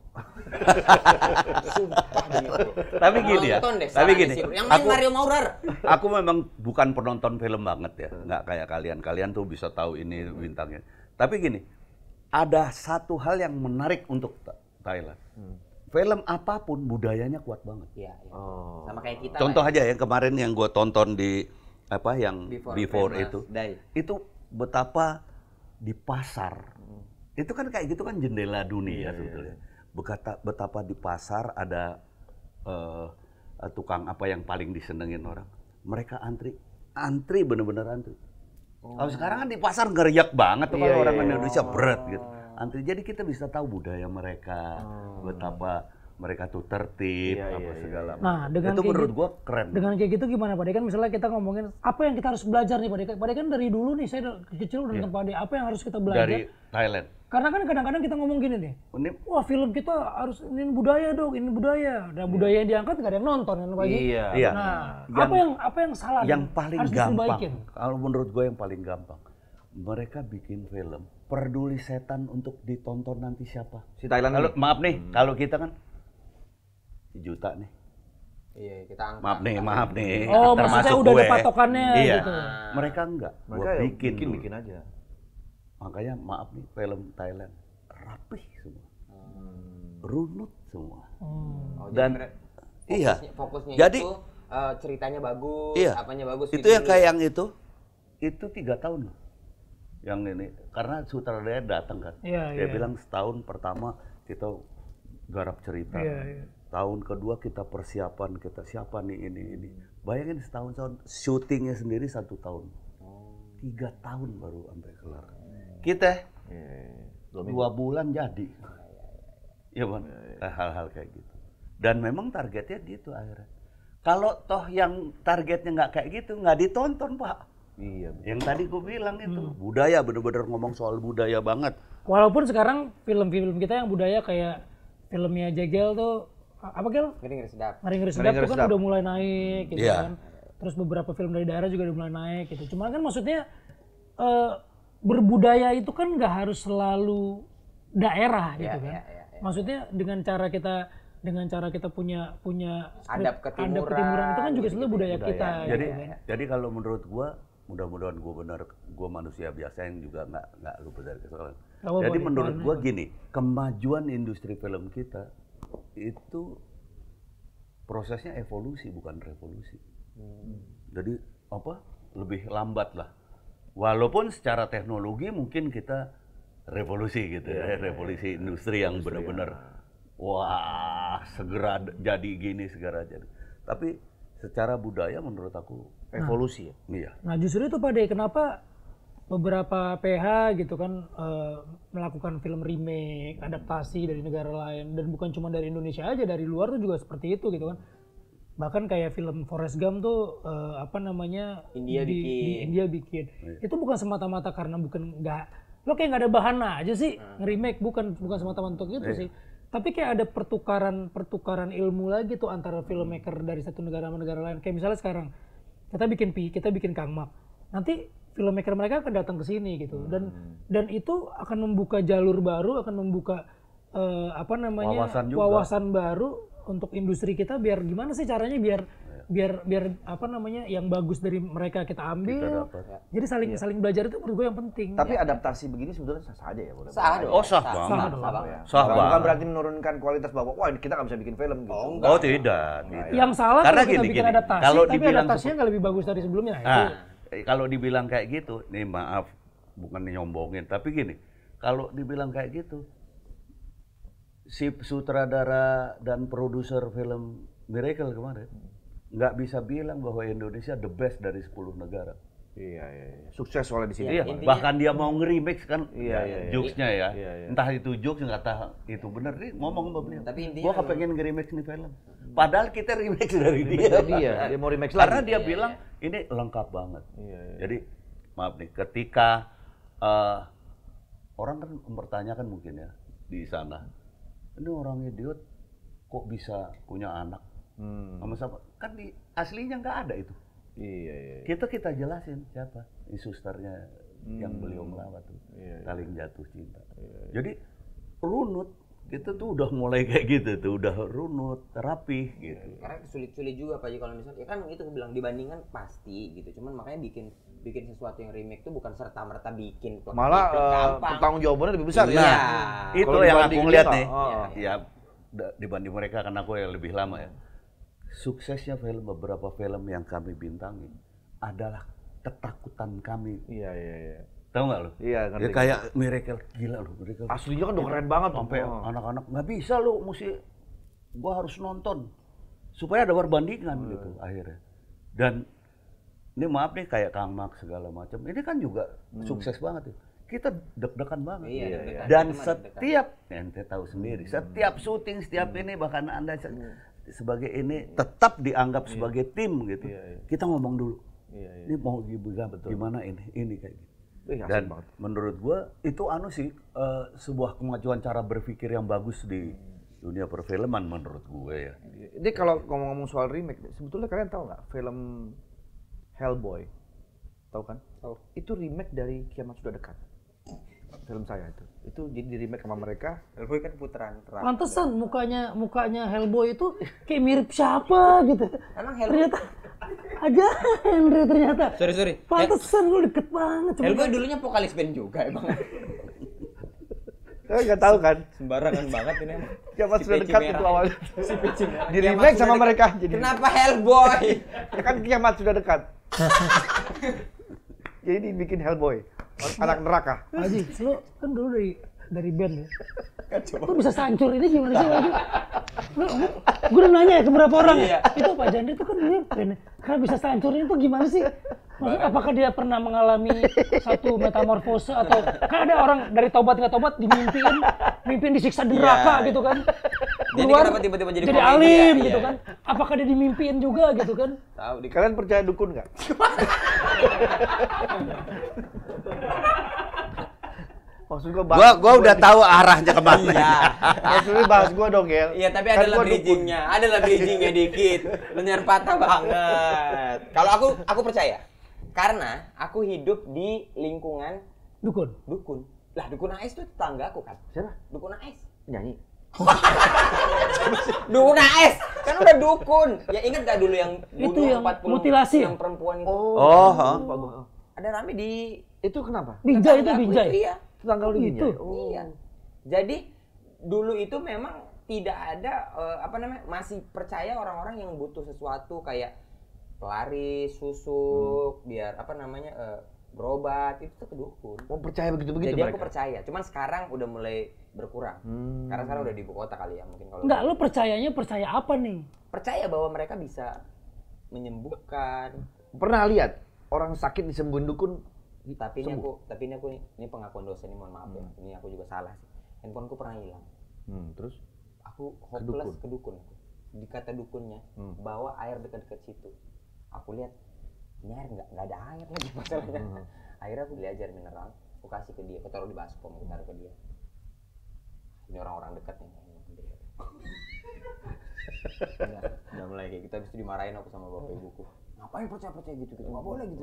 Sumpah demi Allah. Tapi gini ya. Nonton deh, Tapi Sarane gini. Siblor. Yang main Mario Maurer. Aku memang bukan penonton film banget ya. Nggak kayak kalian. Kalian tuh bisa tahu ini bintangnya. Tapi gini, ada satu hal yang menarik untuk Thailand. Film apapun budayanya kuat banget. Iya, iya. Sama kayak kita. Contoh lah ya. aja yang kemarin yang gue tonton di apa yang Before Grandma itu. Die. Itu betapa di pasar. Itu kan kayak gitu kan jendela dunia sebetulnya. Betapa di pasar ada tukang apa yang paling disenengin orang. Mereka antri bener-bener antri. Kalau sekarang kan di pasar ngeriak banget tuh kalau orang Indonesia berat gitu. Antri, jadi kita bisa tahu budaya mereka, betapa mereka tuh tertib, apa segala macam. Nah, dengan itu kayak menurut gitu- gua keren. Dengan kayak gitu gimana Pak De? Kan misalnya kita ngomongin apa yang kita harus belajar nih Pak De? Pak De kan dari dulu nih saya kecil udah nonton Pak De. Apa yang harus kita belajar? Dari Thailand. Karena kan kadang-kadang kita ngomong gini nih. Ini Wah film kita harus ini budaya dong, ini budaya. Dan budaya yang diangkat nggak ada yang nonton kan Pak De? Iya. Iya. Nah, apa yang salah? yang nih? paling harus gampang. diperbaikin? Kalau menurut gue yang paling gampang, mereka bikin film peduli setan untuk ditonton nanti siapa. Si Thailand Kalau ini. maaf nih, kalau kita kan juta nih. Iya, kita angkat. Maaf nih. Oh, maksudnya termasuk udah ada gue. patokannya Iya. gitu. Mereka enggak. Mereka Gua ya bikin bikin aja. Makanya maaf nih, film Thailand rapih semua. Runut semua. Oh, Dan jadi iya. fokusnya Jadi itu ceritanya bagus, iya. apanya bagus. Itu yang kayak yang itu 3 tahun loh. Yang ini karena sutradara datang kan. Iya, Dia iya. bilang setahun pertama kita garap cerita. Iya, iya. Tahun kedua kita persiapan, kita siapa nih ini. Bayangin setahun syutingnya sendiri 1 tahun. 3 tahun baru sampai kelar. Kita 2 bulan jadi. Iya bang, hal-hal kayak gitu. Dan memang targetnya gitu akhirnya. Kalau toh yang targetnya nggak kayak gitu, nggak ditonton pak. Iya. Yang tadi gue bilang itu budaya, bener-bener ngomong soal budaya banget. Walaupun sekarang film-film kita yang budaya kayak filmnya Jegel tuh apa Gel? ngeri sedap. Ngeri-ngeri sedap tuh kan Sedap. udah mulai naik gitu Iya. kan. Terus beberapa film dari daerah juga udah mulai naik gitu. Cuman kan maksudnya berbudaya itu kan nggak harus selalu daerah gitu kan. Maksudnya dengan cara kita punya Adab ketimuran, itu kan juga sebenarnya budaya kita. Jadi, gitu kan. jadi kalau menurut gue, mudah-mudahan gue benar, gue manusia biasa yang juga nggak luput dari kesalahan. Apa-apa, Jadi Pak, menurut gimana, gue Pak? gini, kemajuan industri film kita itu prosesnya evolusi bukan revolusi. Jadi apa? Lebih lambat lah. Walaupun secara teknologi mungkin kita revolusi gitu ya, revolusi industri yang benar-benar wah segera jadi gini, segera jadi. Tapi secara budaya menurut aku Evolusi ya. iya. Nah justru itu Pak De, kenapa beberapa PH gitu kan melakukan film remake, adaptasi dari negara lain, dan bukan cuma dari Indonesia aja, dari luar tuh juga seperti itu gitu kan. Bahkan kayak film Forrest Gump tuh India di India bikin. Itu bukan semata-mata karena nggak lo kayak nggak ada bahan aja sih nge-remake, bukan semata-mata untuk itu sih. Tapi kayak ada pertukaran ilmu lagi tuh antara filmmaker dari satu negara sama negara lain. Kayak misalnya sekarang kita bikin Kang Mak. Nanti filmmaker mereka akan datang ke sini gitu. Dan itu akan membuka jalur baru, akan membuka wawasan baru untuk industri kita, biar gimana sih caranya biar yang bagus dari mereka kita ambil. Jadi saling belajar itu menurut gue yang penting. Tapi adaptasi begini sebetulnya sah aja ya, boleh. Sah dong. Oh sah banget. Sah banget. Bukan berarti menurunkan kualitas bahwa wah kita nggak bisa bikin film gitu. Oh tidak. Yang salah Karena kalau kita bikin gini, adaptasi, kalau tapi dibilang adaptasinya nggak lebih bagus dari sebelumnya. Kalau dibilang kayak gitu, nih maaf bukan nyombongin, tapi gini, kalau dibilang kayak gitu, si sutradara dan produser film Miracle kemarin nggak bisa bilang bahwa Indonesia the best dari 10 negara. Iya. Sukses soalnya di sini. Iya, bahkan dia mau nge-remix kan, Iya. jokes-nya ya. Iya. Entah itu jokes, nggak tahu itu bener nih ngomong sama beliau. Tapi intinya Gua kepengen nge-remix nih film. Padahal kita remix dari dia. Dia mau remix lagi. Karena dia bilang ini lengkap banget. Iya. Jadi maaf nih, ketika orang kan mempertanyakan mungkin ya di sana, ini orang idiot kok bisa punya anak sama-sama, kan di aslinya nggak ada itu. Iya. Kita jelasin siapa susternya yang beliau melawat tuh, saling jatuh cinta. Jadi runut kita tuh udah mulai kayak gitu tuh, udah runut, rapih gitu. Karena sulit-sulit juga Pak Ji, kalau misalnya ya kan itu aku bilang dibandingkan pasti gitu. Cuman makanya bikin sesuatu yang remake tuh bukan serta-merta bikin malah pertanggungjawabannya lebih besar ya. Itu yang aku ngeliat nih. Ya dibanding mereka, karena aku yang lebih lama ya. Suksesnya beberapa film yang kami bintangi adalah ketakutan kami. Iya. Tahu nggak lo? Iya, ya, kayak Miracle, gila lo Miracle. Aslinya kan udah keren banget sampai anak-anak nggak bisa lo, mesti gua harus nonton supaya ada perbandingan gitu akhirnya. Dan ini maaf nih kayak Kang Mak segala macam, ini kan juga sukses banget ya. Kita deg-degan banget. Iya. Dan setiap ente tahu sendiri, setiap syuting, setiap ini bahkan Anda sebagai ini tetap dianggap sebagai tim gitu. Kita ngomong dulu. Ini mau gimana ini kayak gitu. Dan menurut gua itu sih sebuah kemajuan cara berpikir yang bagus di dunia perfilman menurut gue ya. Jadi kalau ngomong-ngomong soal remake, sebetulnya kalian tahu nggak film Hellboy? Tahu kan? Tahu. Itu remake dari Kiamat Sudah Dekat. Film saya itu jadi di remake sama mereka. Hellboy kan putaran terakhir. Pantesan mukanya Hellboy itu kayak mirip siapa gitu. Emang Hellboy Ternyata ada Henry ternyata. Sorry. Pantesan lu deket banget. Hellboy dulunya vokalis band juga emang. Kalian nggak tahu kan? Sembarangan banget ini emang. Kiamat Sudah Dekat itu awalnya. Si Peci Di remake sama mereka. Jadi kenapa Hellboy? kan Kiamat Sudah Dekat. Jadi dibikin Hellboy. Anak neraka. Haji, lu kan dulu dari band ya. Lu bisa sancur ini gimana sih Haji? Gue udah nanya ya ke beberapa orang ya. Itu Pak Jandri itu kan dia band. Karena bisa sancur ini tuh gimana sih? Maksudnya apakah dia pernah mengalami satu metamorfose atau kan ada orang dari tobat nggak tobat mimpiin disiksa neraka gitu kan? Keluar tiba-tiba jadi alim gitu kan? Apakah dia dimimpiin juga gitu kan? Tahu. Kalian percaya dukun nggak? Maksud gua udah tahu arahnya kemana. Iya. Maksudnya bahas gua dong, Gel. Iya, tapi adalah bridgingnya dikit. Bener patah banget. Kalau aku percaya. Karena aku hidup di lingkungan dukun. Lah, dukun AS itu tetangga aku kan. Siapa? Dukun AS. Nyanyi. Dukun AS. Kan udah dukun. Ya ingat gak dulu yang itu yang 40 mutilasi yang perempuan itu? Ada rame di itu kenapa? Binjai. Iya. Tetangga lu itu. Iya. Jadi dulu itu memang tidak ada masih percaya orang-orang yang butuh sesuatu kayak pelaris, susuk, biar berobat itu tuh ke dukun. Oh, percaya begitu-begitu Jadi mereka? aku percaya, cuman sekarang udah mulai berkurang. Karena sekarang udah di ibu kota kali ya, mungkin kalau Enggak, lo percaya apa nih? percaya bahwa mereka bisa menyembuhkan. Pernah lihat orang sakit disembuhin dukun? Tapi ini pengakuan dosa, ini mohon maaf ya. Ini aku juga salah sih. Handphoneku pernah hilang. Terus? Aku hopeless ke dukun. Dikata dukunnya, bawa air dekat-dekat situ. Aku lihat, ini air nggak ada air lagi masalahnya. Akhirnya aku beli air mineral, aku kasih ke dia, aku taruh di baskom, aku taruh ke dia. Ini orang-orang dekat nih. Udah mulai kayak gitu, habis itu dimarahin aku sama bapak ibuku. Ngapain percaya gitu, nggak boleh gitu.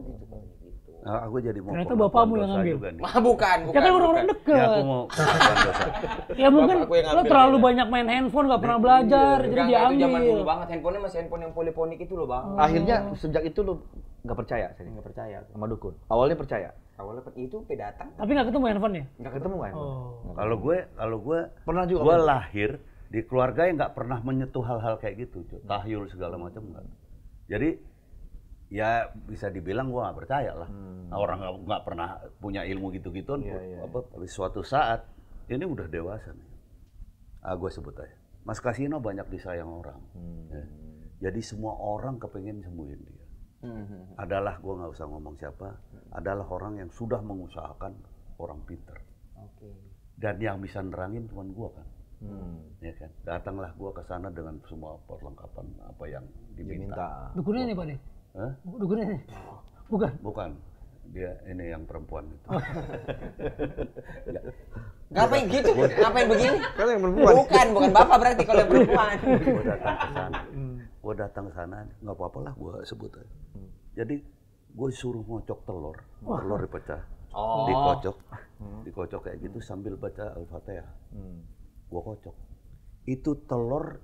Nah, aku jadi mau Ternyata pengakuan bapakmu yang dosa ngambil. juga nih. Bukan. Ya kan orang-orang Ya deket. aku mau pengakuan dosa. Ya mungkin Bapakku yang lo ngambil terlalu kayaknya. banyak main handphone, gak pernah belajar, jadi Itu zaman dulu diambil. banget, handphonenya masih handphone yang poliponik itu loh bang. Akhirnya sejak itu lu nggak percaya? Nggak percaya. Sama dukun? Awalnya percaya? Awalnya itu datang. Tapi gak ketemu handphonenya? Nggak ketemu kan? Oh. Kalau gue Pernah juga? gue lahir di keluarga yang nggak pernah menyentuh hal-hal kayak gitu, tahyul segala macam nggak. Jadi ya bisa dibilang gue nggak percaya lah. Orang nggak pernah punya ilmu gitu-gituan. Tapi suatu saat ini udah dewasa nih. Gue sebut aja. Mas Kasino banyak disayang orang. Ya. Jadi semua orang kepengen sembuhin dia. Adalah gue nggak usah ngomong siapa. Adalah orang yang sudah mengusahakan orang pinter. Dan yang bisa nerangin cuma gue kan. Ya kan, datanglah gua ke sana dengan semua perlengkapan apa yang diminta. Dukunnya nih Pak nih? Hah? Dukunnya nih? Bukan? Bukan, dia ini yang perempuan itu. Ngapain gitu? Ngapain begini? Kan yang perempuan. Bukan bapak berarti kalau yang perempuan. Gua datang ke sana, gua datang ke sana, nggak apa-apa lah gua sebut aja. Jadi gua suruh ngocok telur dipecah, dikocok kayak gitu sambil baca Al-Fatihah. Gua kocok. Itu telur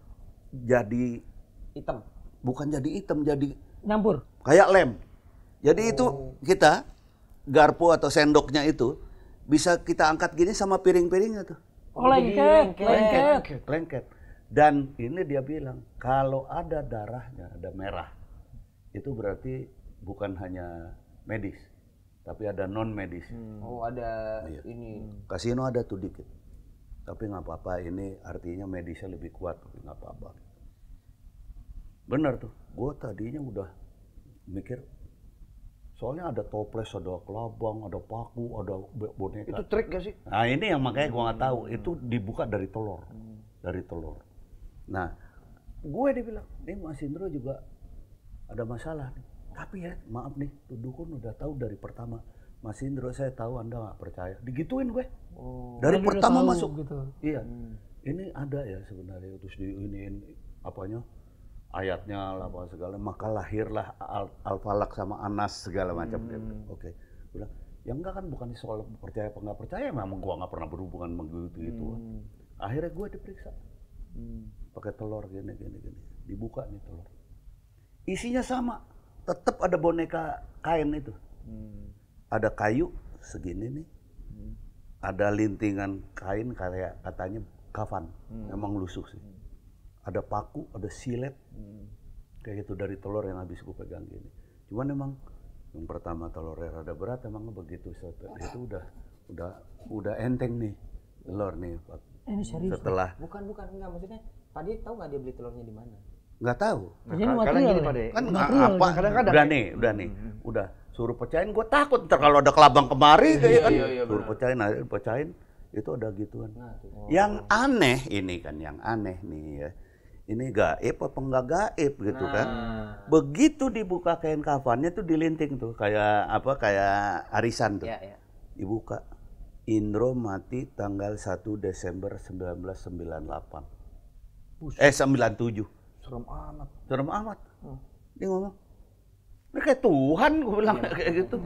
jadi Hitam. bukan jadi hitam, jadi Nyampur? kayak lem. Jadi itu kita garpu atau sendoknya itu bisa kita angkat gini sama piring-piringnya tuh. Oh, lengket. Lengket. Dan ini dia bilang kalau ada darahnya, ada merah, itu berarti bukan hanya medis, tapi ada non medis. Oh ada Iya. ini. Kasino ada tuh dikit. Tapi nggak apa-apa, ini artinya medisnya lebih kuat, tapi nggak apa-apa. Bener tuh, gue tadinya udah mikir, soalnya ada toples, ada kelabang, ada paku, ada boneka. Itu trik gak sih? Nah ini yang makanya gue nggak tahu, itu dibuka dari telur, Nah, gue dibilang, ini Mas Indro juga ada masalah nih. Tapi ya, maaf nih, tuh dukun udah tahu dari pertama. Mas Indro, saya tahu Anda nggak percaya. Digituin gue. Dari Dia pertama udah tahu masuk. gitu. Iya. Ini ada ya sebenarnya. Terus diiniin apanya, ayatnya lah apa segala. Maka lahirlah Al-Falaq sama Anas segala macam. Oke. Bilang, ya enggak kan bukan soal percaya apa nggak percaya. Memang gua nggak pernah berhubungan begitu. Akhirnya gue diperiksa. Pakai telur gini. Dibuka nih telur. Isinya sama. Tetap ada boneka kain itu. Ada kayu segini nih, ada lintingan kain kayak katanya kafan, memang lusuh sih. Ada paku, ada silet, kayak gitu dari telur yang habis gue pegang gini. Cuman emang yang pertama telurnya rada berat, emang begitu itu udah enteng nih telur nih. Ini serius. Bukan Setelah enggak maksudnya. Pak Dia tahu nggak dia beli telurnya di mana? nggak tahu. Jadi ini Kadang material gini ya? Pak De. Kan Material, apa? kadang-kadang. Udah suruh pecahin, gue takut ntar kalau ada kelabang kemari kayak kan. Suruh pecahin, itu ada gituan. Yang aneh ini kan, yang aneh nih ya. Ini gaib apa enggak gaib gitu kan. Begitu dibuka kain kafannya tuh dilinting tuh kayak apa, kayak arisan tuh. Iya. Dibuka. Indro mati tanggal 1 Desember 1998. 97. Serem amat. Dia ngomong, ini kayak Tuhan, gue bilang kayak gitu.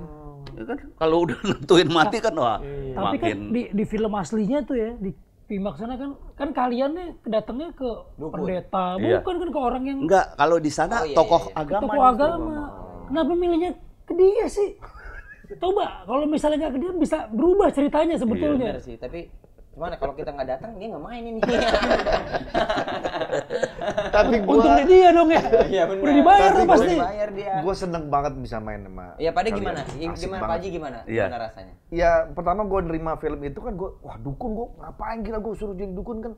Ya kan, kalau udah nentuin mati kan wah Tapi makin. kan di film aslinya tuh ya, di Pimak sana kan kalian nih datangnya ke pendeta, Iya. bukan kan ke orang yang Enggak, kalau di sana tokoh agama. tokoh agama. Kenapa milihnya ke dia sih? Coba kalau misalnya nggak ke dia bisa berubah ceritanya sebetulnya. Benar sih, tapi gimana kalau kita nggak datang dia nggak main ini. Tapi Untungnya dia dong ya. Iya benar. Udah dibayar Tapi tuh pasti. Dibayar dia. Gue seneng banget bisa main sama. Iya, Pak kalian. gimana? Asik Gimana banget. Pak Haji gimana? Iya. Gimana rasanya? Ya pertama gue nerima film itu kan gue, wah dukun gue ngapain gila gue suruh jadi dukun kan.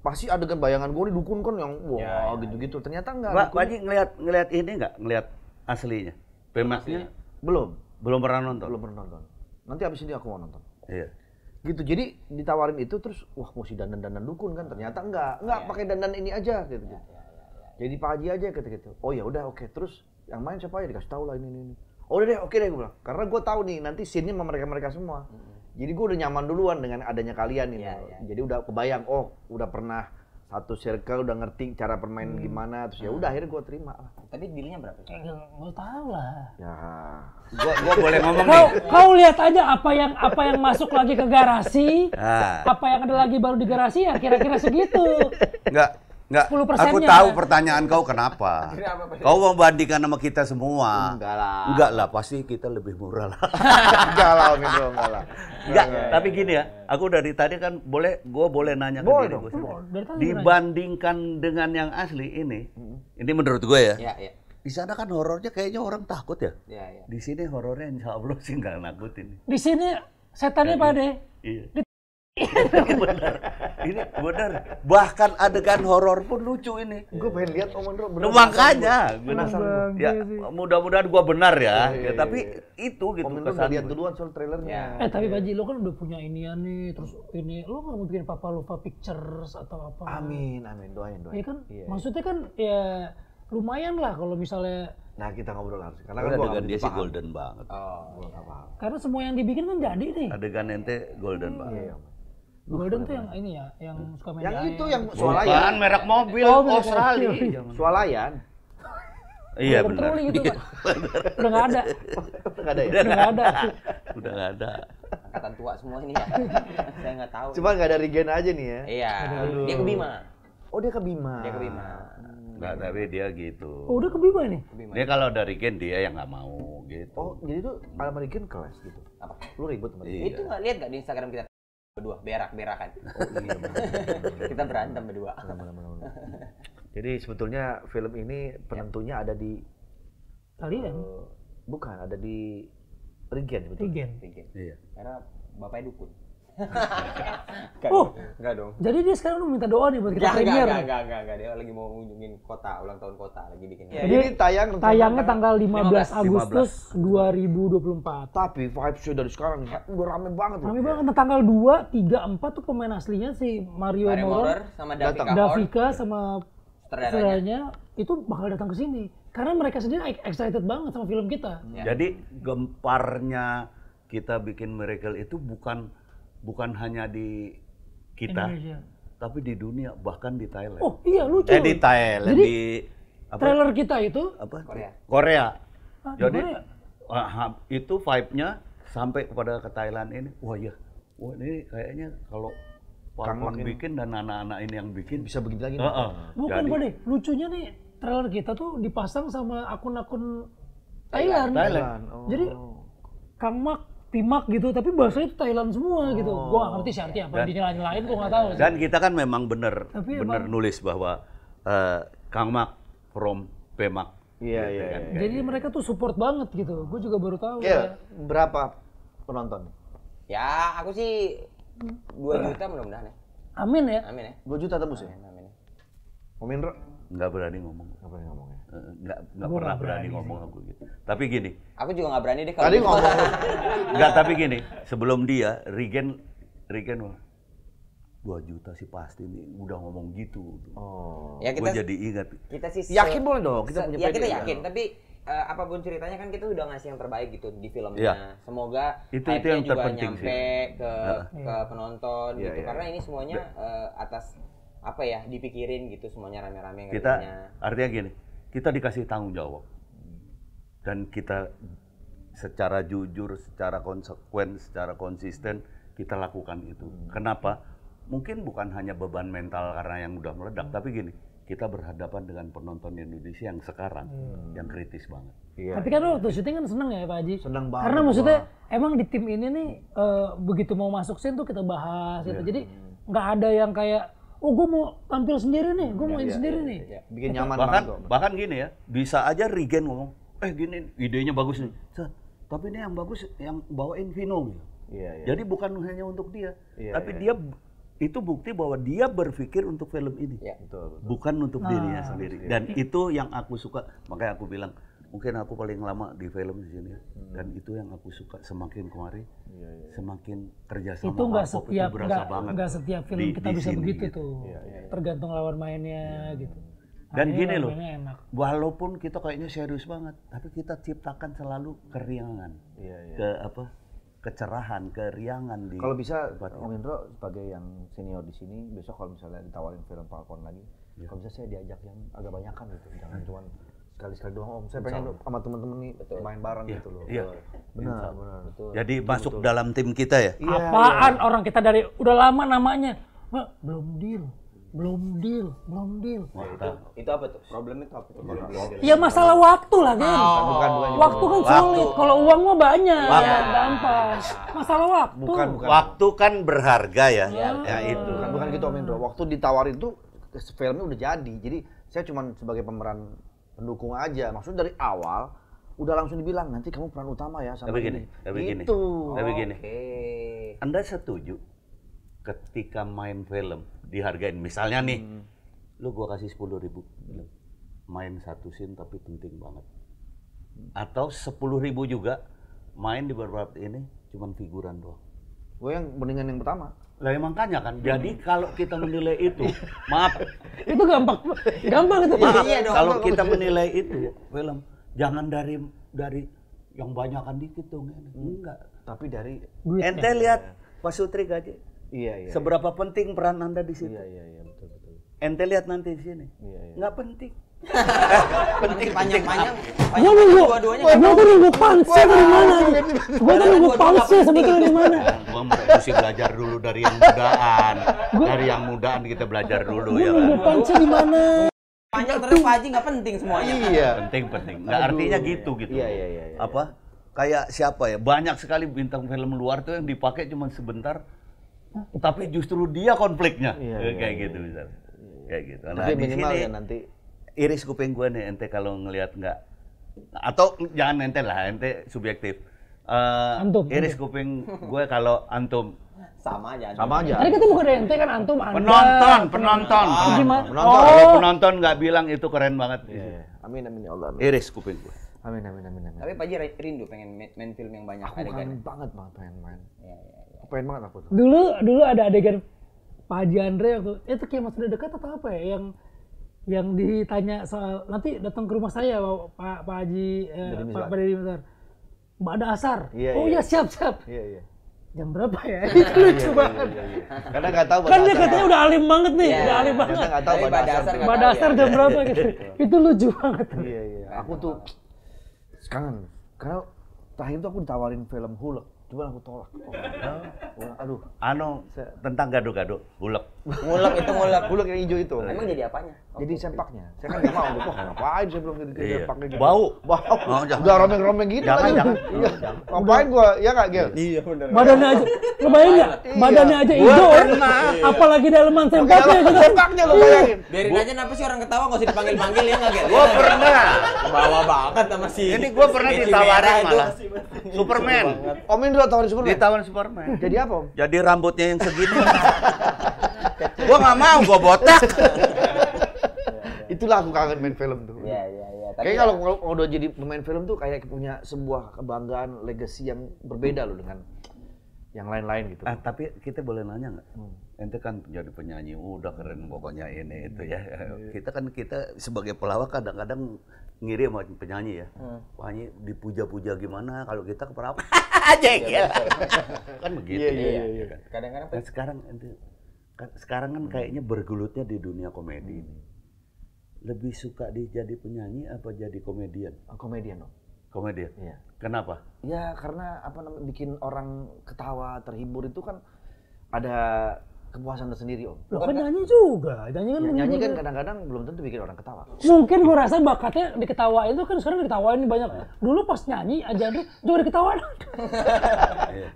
Pasti adegan bayangan gue nih dukun kan yang wah gitu-gitu. Ternyata enggak. Pak dukun. Haji ngelihat ini nggak? Ngelihat aslinya? Pemaknya? Belum pernah nonton? Belum pernah nonton. Nanti abis ini aku mau nonton. Iya. Gitu, jadi ditawarin itu terus, wah mesti dandan-dandan dukun kan, ternyata enggak pakai dandan ini aja gitu. Jadi Pak Haji aja gitu. Oh ya udah oke. Terus yang main siapa ya dikasih tahu lah ini. Oh udah deh oke deh gue bilang. Karena gue tahu nih nanti scene-nya sama mereka semua. Jadi gue udah nyaman duluan dengan adanya kalian ini. Jadi udah kebayang, oh udah pernah satu circle, udah ngerti cara bermain gimana, terus ya udah akhirnya gue terima lah. Tapi dealnya berapa? Nggak tahu lah. Ya, Gua boleh ngomong nih. Kau lihat aja apa yang masuk lagi ke garasi, Nah. apa yang ada lagi baru di garasi ya kira-kira segitu. Enggak. 10%-nya. Aku tahu pertanyaan kau kenapa. Kau membandingkan sama kita semua. Enggak lah. Enggak lah, pasti kita lebih murah lah. enggak lah Om Indro, enggak lah. Enggak, tapi gini ya. Aku dari tadi kan gue boleh nanya ke Boleh diri dong. gue sendiri. Dari tadi Dibandingkan dengan yang asli ini menurut gue ya. Iya. Di sana kan horornya kayaknya orang takut ya. Iya. Di sini horornya insya Allah sih nggak nakutin. Di sini setannya Pak De. Iya. Benar. Ini benar. Bahkan adegan horor pun lucu ini. Gue pengen lihat Om Indro. Nah, makanya, benar. Bang, Ya, mudah-mudahan gua benar ya. Ya, tapi itu gitu Om Indro udah lihat duluan soal trailernya. Tapi Pak Haji, lo kan udah punya inian nih, terus ini, lo nggak mau bikin Papa Lupa Pictures atau apa? Amin, doain. Iya kan, maksudnya kan ya lumayan lah kalau misalnya, Nah kita ngobrol harus, karena Karena kan gue adegan dia sih golden banget. gue nggak paham. karena semua yang dibikin kan jadi nih. Adegan ente golden banget. Iya. Golden tuh yang ini ya, yang suka main Yang air. itu yang Bukan swalayan. merek mobil merek Australia. mobil. Swalayan. Iya Golden benar. Truly gitu Pak. Udah nggak ada. Nggak ada ya? Udah nggak ada. Udah nggak ada. Angkatan tua semua ini ya. Saya nggak tahu. Cuma nggak ada Regen aja nih ya. Iya. Dia ke Bima. Oh dia ke Bima. Dia ke Bima. Nggak, tapi dia gitu. Oh udah ke Bima nih? Dia kalau dari Ken dia yang nggak mau gitu. Oh jadi tuh sama Regen kelas gitu. Apa? Lu ribut sama dia? Iya. Itu nggak lihat nggak di Instagram kita berdua berak-berakan. Oh iya benar. Kita berantem berdua. Benar. Jadi sebetulnya film ini penentunya ada di Kalian? bukan, ada di Regen sebetulnya. Regen. Iya. Karena bapaknya dukun. Oh, Enggak dong. jadi dia sekarang lu minta doa nih buat kita premier. Enggak. Dia lagi mau ngunjungin kota, ulang tahun kota lagi bikin. Ya, Jadi, ini Tayangnya tanggal 15 15. Agustus 2024. Tapi vibes-nya dari sekarang nih, udah rame banget loh. Rame banget. Nah, tanggal 2, 3, 4 tuh pemain aslinya si Mario Maurer, sama Datang. Davika sama sutradaranya. saudaranya itu bakal datang ke sini. Karena mereka sendiri excited banget sama film kita. Ya. Jadi gemparnya kita bikin Miracle itu bukan hanya di kita, Indonesia. tapi di dunia, bahkan di Thailand. Oh iya lucu. Di Thailand, Jadi, di apa? trailer kita itu Apa? Korea. di Jadi Korea. itu vibe-nya sampai kepada ke Thailand ini. Wah ini kayaknya kalau Kang Pak makin- bikin dan anak-anak ini yang bikin Bisa begini lagi nih. Heeh. Bukan Jadi- Pak De, lucunya nih trailer kita tuh dipasang sama akun-akun Thailand. Thailand. Oh. Jadi Kang Mak, Pimak gitu, tapi bahasanya itu Thailand semua gitu. Gua nggak ngerti sih artinya apa, dinyalain gua nggak tahu sih. Dan kita kan memang bener Tapi nulis bahwa Kang Mak from Pemak. Iya, Gitu iya, kan. iya. Jadi mereka tuh support banget gitu. Gue juga baru tahu. Iya, berapa penonton? Ya, aku sih 2 juta mudah-mudahan ya. Amin ya. Amin ya. 2 juta tembus ya? Amin. Om Indro? Nggak berani ngomong. Apa yang ngomongnya? Nggak Gua pernah nggak berani berani ngomong aku gitu. Tapi gini, Aku juga nggak berani deh kalau Tadi gitu. ngomong. nggak tapi gini, sebelum dia, Regen 2 juta sih pasti nih, udah ngomong gitu. Oh. Ya Gue kita jadi ingat. kita sih Yakin boleh dong, kita punya ya pede kita ya. yakin, tapi apapun ceritanya kan kita udah ngasih yang terbaik gitu di filmnya. Iya. Semoga Itu hype-nya yang juga terpenting sih. nyampe ke Iya. penonton Iya, gitu. iya. Karena ini semuanya atas apa ya, dipikirin gitu semuanya rame-rame Kita ngertinya. artinya gini, kita dikasih tanggung jawab. Dan kita secara jujur, secara konsekuen, secara konsisten kita lakukan itu. Kenapa? Mungkin bukan hanya beban mental karena yang udah meledak, tapi gini, kita berhadapan dengan penonton Indonesia yang sekarang yang kritis banget. Iya. Tapi kan waktu syuting kan seneng ya Pak Haji. Seneng banget Karena maksudnya emang di tim ini nih begitu mau masuk scene tuh kita bahas gitu. Jadi nggak ada yang kayak oh gue mau tampil sendiri nih, gue mau ini sendiri nih. Bikin nyaman bahkan gini ya, bisa aja Regen ngomong, gini idenya bagus nih. Tapi ini yang bagus yang bawain Vino. Jadi bukan hanya untuk dia, tapi dia itu bukti bahwa dia berpikir untuk film ini, bukan untuk dirinya sendiri. Dan itu yang aku suka, makanya aku bilang mungkin aku paling lama di film di sini. Dan itu yang aku suka, semakin kemari, semakin kerjasama. Itu nggak setiap di film kita bisa sini, begitu gitu. tuh, tergantung lawan mainnya gitu. Dan Akhirnya gini loh, enak. walaupun kita kayaknya serius banget, tapi kita ciptakan selalu keriangan, kecerahan, keriangan di. Kalau bisa, Om Indro sebagai yang senior di sini, besok kalau misalnya ditawarin film Falcon lagi, kalau bisa saya diajak yang agak banyakan gitu, jangan cuma sekali-sekali doang. Om, saya pengen sama temen-temen nih main bareng gitu loh. Iya. Benar. Jadi masuk dalam tim kita ya? Apaan orang kita dari udah lama namanya, belum deal. Itu apa tuh? Problem itu apa tuh? Ya masalah waktu lah, Gen. Bukan. Waktu kan sulit. Kalau uang mah banyak, gampang. Masalah waktu. Bukan. Waktu kan berharga ya. Ya itu. Bukan gitu Om Indro. Waktu ditawarin tuh filmnya udah jadi. Jadi saya cuma sebagai pemeran pendukung aja. Maksudnya dari awal udah langsung dibilang nanti kamu peran utama ya sama ini. Tapi gini. Anda setuju ketika main film dihargain, misalnya nih, lu gua kasih 10.000, main satu scene tapi penting banget, atau 10.000 juga main di beberapa ini cuman figuran doang. Gue yang mendingan yang pertama. Lah makanya kan, jadi kalau kita menilai itu, maaf, itu gampang itu. maaf, kalau kita menilai itu film, jangan dari yang banyakan dikit dong, enggak. Tapi dari ente lihat Pak Sutri gaji. Iya. Seberapa penting peran Anda di situ? Iya, betul. Ente lihat nanti di sini. Nggak penting. penting panjang-panjang. Gua nunggu panse dari mana? Gua nunggu panse sebetulnya di mana? Gua mesti belajar dulu dari yang mudaan. Dari yang mudaan kita belajar dulu ya kan. Nunggu panse di mana? Panjang terus Pak Haji nggak penting semuanya. Iya. Penting. Nggak artinya gitu. Iya. Apa? Kayak siapa ya? Banyak sekali bintang film luar tuh yang dipakai cuma sebentar. Tapi justru dia konfliknya. Kayak gitu misalnya. Kayak gitu. Nah, tapi di minimal sini ya nanti iris kuping gue nih ente kalau ngelihat nggak, atau jangan ente lah, ente subjektif. Iris kuping gue kalau antum sama aja. Tadi kita bukan ente kan antum Anda. Penonton. Gimana? Kalau penonton nggak bilang itu keren banget. Amin ya Allah. Iris kuping gue. Amin. Tapi Pak Haji rindu pengen main film yang banyak Aku adegan. kangen banget pengen main. Pengen banget aku tuh. Dulu ada adegan Pak Haji Andre waktu itu kayak sudah dekat atau apa ya yang ditanya soal nanti datang ke rumah saya Pak Haji Pak Deddy Mizwar. Mbak ada asar. Oh iya siap. Iya. Jam berapa ya? Itu lucu banget. Karena nggak tahu. Kan dia katanya udah alim banget nih, udah alim banget. Karena nggak tahu Mbak dasar jam berapa gitu. Itu lucu banget. Iya. Aku tuh kangen. Karena terakhir tuh aku ditawarin film Hulk. Cuma aku tolak. Aduh. Tentang gado-gado, Hulk. Hulk yang hijau itu. Emang jadi apanya? Jadi sempaknya. Saya kan nggak mau. Ngapain saya belum jadi sempaknya gitu. Bau. Udah romeng-romeng gitu. Jangan. Ngapain gua? Ya nggak, Gel? Iya benar. Badannya aja. Lo bayangin nggak? Badannya aja hijau. Apalagi daleman sempaknya gitu. Sempaknya lo bayangin. Biarin aja kenapa sih orang ketawa nggak usah dipanggil-panggil ya nggak, Gel? Gua pernah. Bawa banget sama si. Ini gua pernah ditawarin malah. Superman. Om Indro tawarin Superman. Ditawarin Superman. Jadi apa, Om? Jadi rambutnya yang segini. Gua nggak mau, gua botak. Itulah aku kangen main film tuh. Iya. Kayaknya kalau udah jadi pemain film tuh kayak punya sebuah kebanggaan, legacy yang berbeda loh dengan yang lain-lain gitu. Tapi kita boleh nanya nggak? Ente kan jadi penyanyi, udah keren pokoknya ini itu ya. Kita sebagai pelawak kadang-kadang ngiri sama penyanyi ya. Penyanyi dipuja-puja gimana, kalau kita keperawan aja ya. Kan begitu. Iya. Kadang-kadang sekarang kan kayaknya bergelutnya di dunia komedi ini. Lebih suka jadi penyanyi apa jadi komedian? Komedian, Om. Komedian? Iya. Kenapa? Ya karena bikin orang ketawa, terhibur itu kan ada kepuasan tersendiri, Om. Loh kan nyanyi juga. Nyanyi kan kadang-kadang belum tentu bikin orang ketawa. Mungkin gue rasa bakatnya diketawain itu kan sekarang diketawain banyak. Dulu pas nyanyi aja juga diketawain.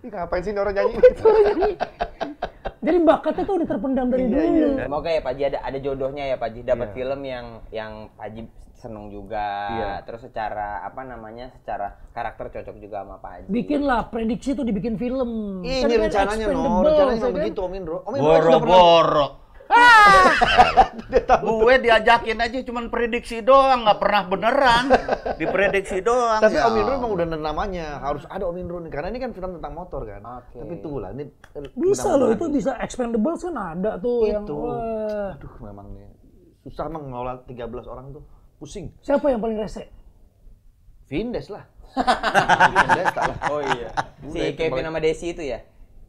Ngapain sih orang nyanyi? Jadi bakatnya tuh udah terpendam dari dulu. Semoga ya Pak Haji ada jodohnya ya Pak Haji, dapat film yang Pak Haji seneng juga. Terus secara secara karakter cocok juga sama Pak Haji. Bikinlah prediksi tuh dibikin film. Ini rencananya rencananya begitu Om Indro. Boro-boro. Gue diajakin aja cuman prediksi doang, nggak pernah beneran. Diprediksi doang. Tapi Om Indro emang udah ada namanya, harus ada Om Indro nih. Karena ini kan film tentang motor kan. Tapi tunggulah, ini bisa loh, itu bisa Expendables kan ada tuh yang aduh memang nih susah emang ngelola 13 orang tuh, pusing. Siapa yang paling rese? Vindes lah. Vindes lah. Oh iya. Si Kevin sama Desi itu ya?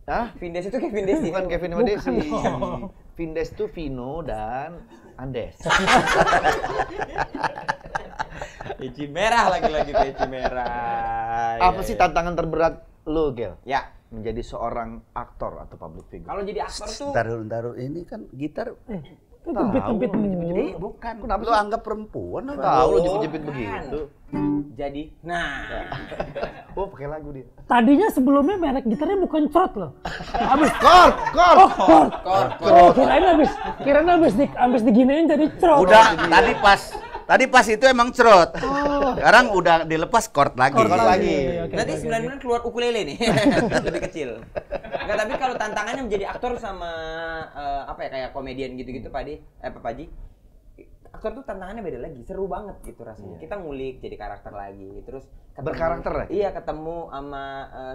Hah? Vindes itu Kevin Desi. Bukan Kevin sama Desi. Vindes tuh Vino dan Andes. Peci merah lagi-lagi peci merah. Apa sih tantangan terberat lo, Gel? Ya. Menjadi seorang aktor atau public figure. Kalau jadi aktor tuh Taruh ini kan gitar Kempit-kempit mulu. bukan. Kenapa lu anggap perempuan? Tahu lo jepit-jepit begitu. jadi Oh, pakai lagu dia. Tadinya sebelumnya merek gitarnya bukan Crot loh. Habis Kor. kirain habis diginiin jadi Crot. Udah tadi pas itu emang cerot. Sekarang udah dilepas chord lagi. Nanti 9 keluar ukulele nih. Lebih kecil. Enggak, tapi kalau tantangannya menjadi aktor sama kayak komedian gitu-gitu Pak Haji. Aktor tuh tantangannya beda lagi, seru banget gitu rasanya. Kita ngulik jadi karakter lagi, terus berkarakter lagi. Iya, ketemu sama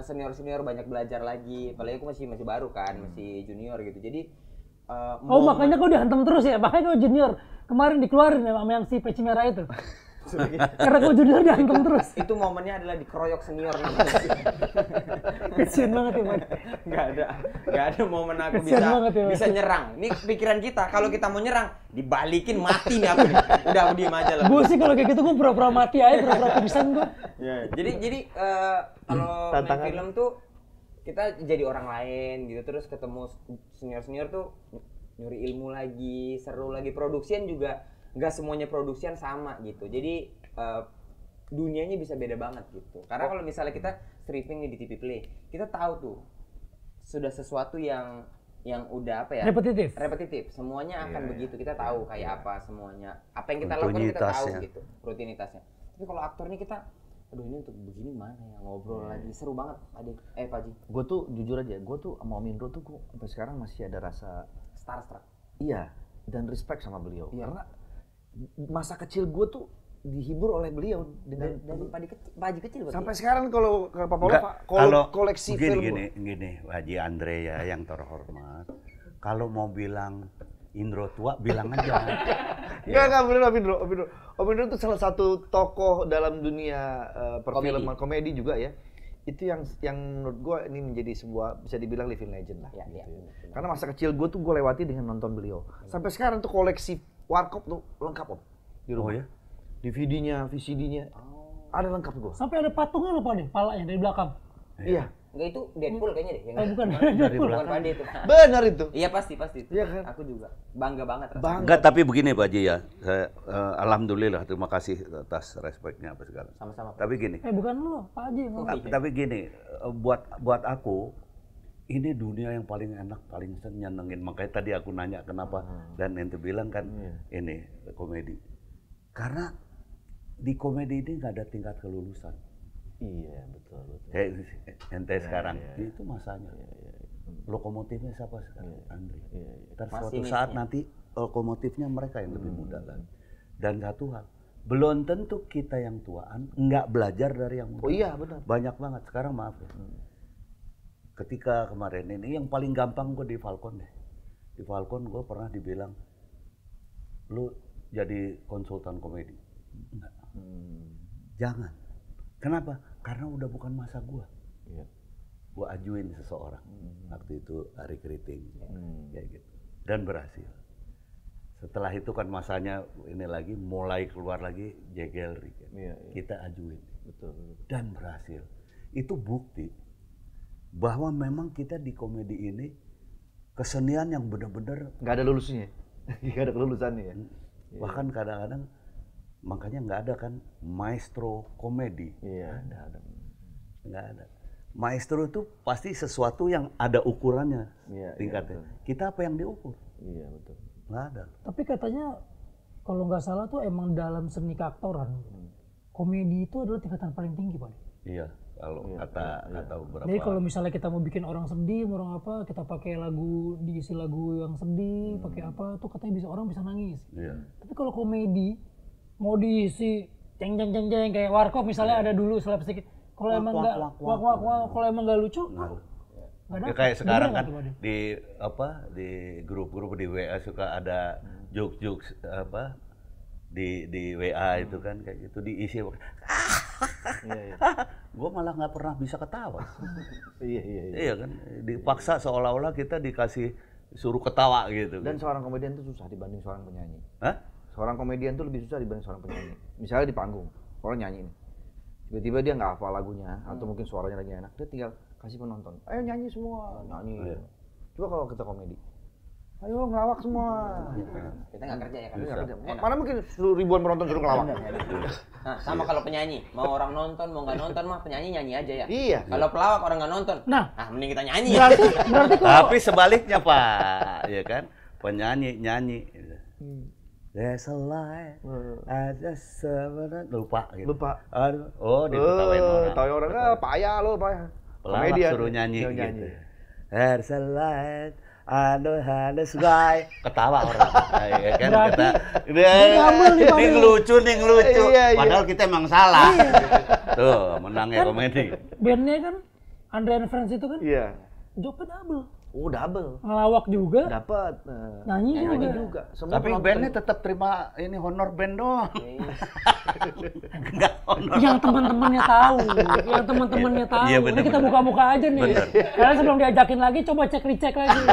senior-senior, banyak belajar lagi. Apalagi aku masih baru kan, masih junior gitu. Jadi makanya kau dihantam terus ya, makanya kau junior. Kemarin dikeluarin sama yang si peci merah itu. Karena kau junior dihantam terus. Itu momennya adalah dikeroyok senior namanya. Kasian banget ya, Pak. Enggak ada momen aku bisa nyerang. Ini pikiran kita, kalau kita mau nyerang, dibalikin mati nih aku nih. Udah aku diem aja lah. Gue sih kalau kayak gitu gue pura-pura mati aja, pura-pura pingsan gue. Jadi kalau main film tuh kita jadi orang lain gitu, terus ketemu senior-senior tuh nyuri ilmu lagi, seru lagi. Produksian juga nggak semuanya produksian sama gitu. Jadi dunianya bisa beda banget gitu. Karena kalau misalnya kita stripping nih di TV Play, kita tahu tuh sudah sesuatu yang udah repetitif. Semuanya akan begitu. Kita tahu kayak apa semuanya. Apa yang kita lakukan kita tahu gitu, rutinitasnya. Tapi kalau aktor nih kita, aduh ini untuk begini mana ya, ngobrol lagi seru banget Pak Haji. Gue tuh jujur aja, gue tuh sama Om Indro tuh gue sampai sekarang masih ada rasa starstruck. Iya, dan respect sama beliau. Karena masa kecil gue tuh dihibur oleh beliau dengan Pak Haji kecil. Sampai sekarang kalau ke Pak Paula koleksi film gini Haji Andre ya yang terhormat. Kalau mau bilang Indro tua bilang aja. Enggak bener Om Indro. Om Indro itu salah satu tokoh dalam dunia perfilman komedi juga ya. Itu yang menurut gue ini menjadi sebuah bisa dibilang living legend lah. Karena masa kecil gue tuh gue lewati dengan nonton beliau. Sampai sekarang tuh koleksi warkop tuh lengkap Om di rumah. Oh ya? DVD-nya, VCD-nya ada lengkap gue. Sampai ada patungnya lupa deh, palanya dari belakang. Iya. Enggak, itu Deadpool kayaknya deh. Bukan. Bukan Pade itu. Benar itu. Iya pasti. Iya kan? Aku juga bangga banget rasanya. Enggak, tapi begini Pak Haji ya. Alhamdulillah, terima kasih atas respectnya apa segala. Sama-sama. Tapi gini. Bukan lu, Pak Haji. Tapi gini, buat aku ini dunia yang paling enak, paling nyenengin. Makanya tadi aku nanya kenapa dan ente bilang kan ini komedi. Karena di komedi ini nggak ada tingkat kelulusan. Iya betul. Kayak ente sekarang itu masanya. Lokomotifnya siapa sekarang? Andre. Suatu saat nanti lokomotifnya mereka yang lebih muda lagi. Dan satu hal, belum tentu kita yang tuaan nggak belajar dari yang muda. Oh iya benar. Banyak banget sekarang maaf ya. Ketika kemarin ini yang paling gampang gue di Falcon deh. Di Falcon gue pernah dibilang, lu jadi konsultan komedi. Enggak. Jangan. Kenapa? Karena udah bukan masa gue. Gue ajuin seseorang. Waktu itu Ari Keriting. Kayak gitu. Dan berhasil. Setelah itu kan masanya ini lagi mulai keluar lagi Jegelri. Kan? Kita ajuin. Betul. Dan berhasil. Itu bukti bahwa memang kita di komedi ini kesenian yang benar-benar nggak ada lulusnya. Nggak ada kelulusannya ya. Bahkan kadang-kadang makanya nggak ada kan maestro komedi. Iya, nggak ada. Nggak ada. maestro itu pasti sesuatu yang ada ukurannya, tingkatnya. Iya, Kita apa yang diukur? Iya betul. Nggak ada. Tapi katanya kalau nggak salah tuh emang dalam seni keaktoran, komedi itu adalah tingkatan paling tinggi, Pak. Iya, kalau kata beberapa. Jadi kalau misalnya kita mau bikin orang sedih, mau orang apa, kita pakai lagu, diisi lagu yang sedih, pakai apa, tuh katanya orang bisa nangis. Iya. Tapi kalau komedi mau diisi jeng kayak warkop misalnya ada dulu slapstick. Kalau emang nggak kalau emang nggak lucu, nggak Ya kayak sekarang kan di grup-grup di WA suka ada jokes apa di WA itu kan kayak gitu diisi. Gue malah nggak pernah bisa ketawa. Iya kan, dipaksa seolah-olah kita dikasih suruh ketawa gitu. Dan seorang komedian itu susah dibanding seorang penyanyi. Hah? Seorang komedian itu lebih susah dibanding seorang penyanyi. Misalnya di panggung, orang nyanyi nih. Tiba-tiba dia nggak hafal lagunya, atau mungkin suaranya lagi enak, dia tinggal kasih penonton, ayo nyanyi semua, nyanyi. Coba kalau kita komedi, ayo ngelawak semua. Kita nggak kerja ya kan? Mana mungkin ribuan penonton suruh ngelawak. Nah, sama kalau penyanyi, mau orang nonton, mau nggak nonton mah penyanyi nyanyi aja ya. Iya. Kalau pelawak orang nggak nonton, nah mending kita nyanyi. berarti kalau Tapi sebaliknya Pak, ya kan, penyanyi nyanyi. There's a light, ada sebenarnya lupa gitu. Lupa. Aduh, oh diketawain orang. Tahu orang, payah lo, payah. Pelawak suruh nyanyi gitu. There's a light, ada sky. Ketawa orang. Ya kan kita. Ini lucu. Padahal kita emang salah. Tuh, menangnya komedi. bandnya kan Andre and Friends itu kan Iya. jawabnya double. Oh, double. Ngelawak juga, Dapat. nyanyi juga. Semua Tapi bandnya tetap terima ini honor band doang. Enggak honor. Yang teman-temannya tahu, Iya, bener, Ini kita bener. buka-buka aja nih. Bener. Karena sebelum diajakin lagi, coba cek lagi.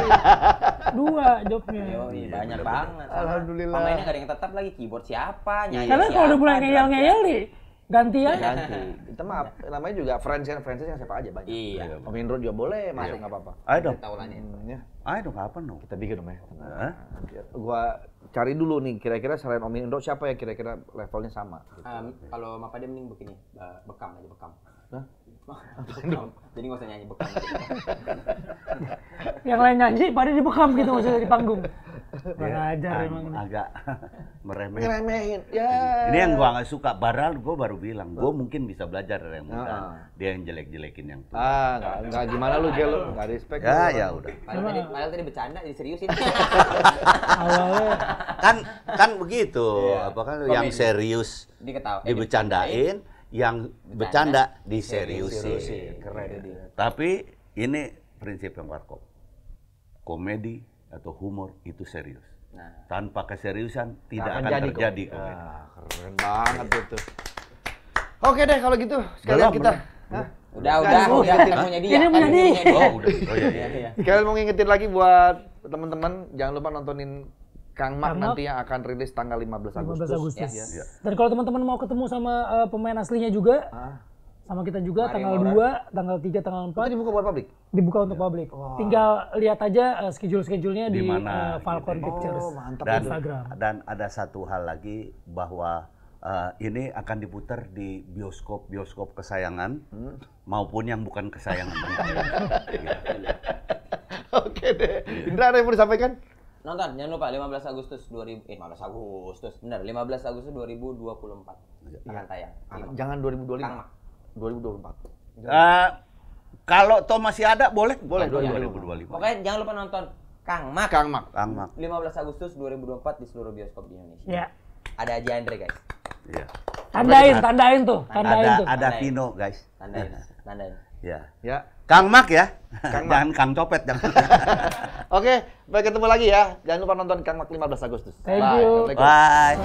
2 jawabnya. Yoi, banyak banget. Alhamdulillah. Pemainnya nggak ada yang tetap lagi, keyboard siapa, nyanyi Karena siapa. kalau udah mulai ngeyel nih, ganti ya. Ganti. Kita mah namanya juga friends yang siapa aja banyak. Iya. Om Indro juga boleh masuk nggak apa-apa. Ayo dong. Tahulannya. Ya. Ayo dong kapan dong? Kita bikin dong ya. Hah? Gua cari dulu nih kira-kira selain Om Indro siapa yang kira-kira levelnya sama. Kalau Mapa dia mending begini, bekam aja bekam. Hah? Jadi nggak usah nyanyi bekam. Yang lain nyanyi, pada dibekam gitu maksudnya di panggung. Kurang ajar emang. Agak meremeh. Ngeremehin. Ya. Ini yang gua nggak suka. Padahal gua baru bilang, gua mungkin bisa belajar dari yang muda. Dia yang jelek-jelekin yang tua. Enggak gimana lu Gel, enggak respect. Ya udah. Padahal tadi bercanda, diseriusin. Awalnya Kan begitu. Apa kan yang serius dibecandain, yang bercanda diseriusin. Keren dia. Tapi ini prinsip yang warkop. Komedi atau humor itu serius. Tanpa keseriusan tidak akan terjadi komedi. Keren banget itu. Oke deh kalau gitu sekalian kita. Udah, kan punya dia. Ini punya dia. Oh iya. Sekalian mau ngingetin lagi buat teman-teman jangan lupa nontonin Kang Mak nanti yang akan rilis tanggal 15 Agustus. Ya. Dan kalau teman-teman mau ketemu sama pemain aslinya juga, sama kita juga tanggal 2, tanggal 3, tanggal 4. Itu dibuka buat publik? Dibuka untuk publik. Tinggal lihat aja schedule-schedulenya di Falcon Pictures mantap Instagram. Dan ada satu hal lagi bahwa ini akan diputar di bioskop kesayangan maupun yang bukan kesayangan. Oke deh. Indra ada yang mau disampaikan? Nonton, jangan lupa 15 Agustus 2024 akan tayang. Jangan 2025. 2024. Kalau toh masih ada boleh 2025. Pokoknya jangan lupa nonton Kang Mak. 15 Agustus 2024 di seluruh bioskop di Indonesia. Ya. Ada Aji Andre, guys. Iya. Tandain tuh. Ada Vino, guys. Tandain. Ya. Kang Mak ya. Jangan Kang Copet jangan. Oke, baik ketemu lagi ya. Jangan lupa nonton Kang Mak 15 Agustus. Thank you. Bye.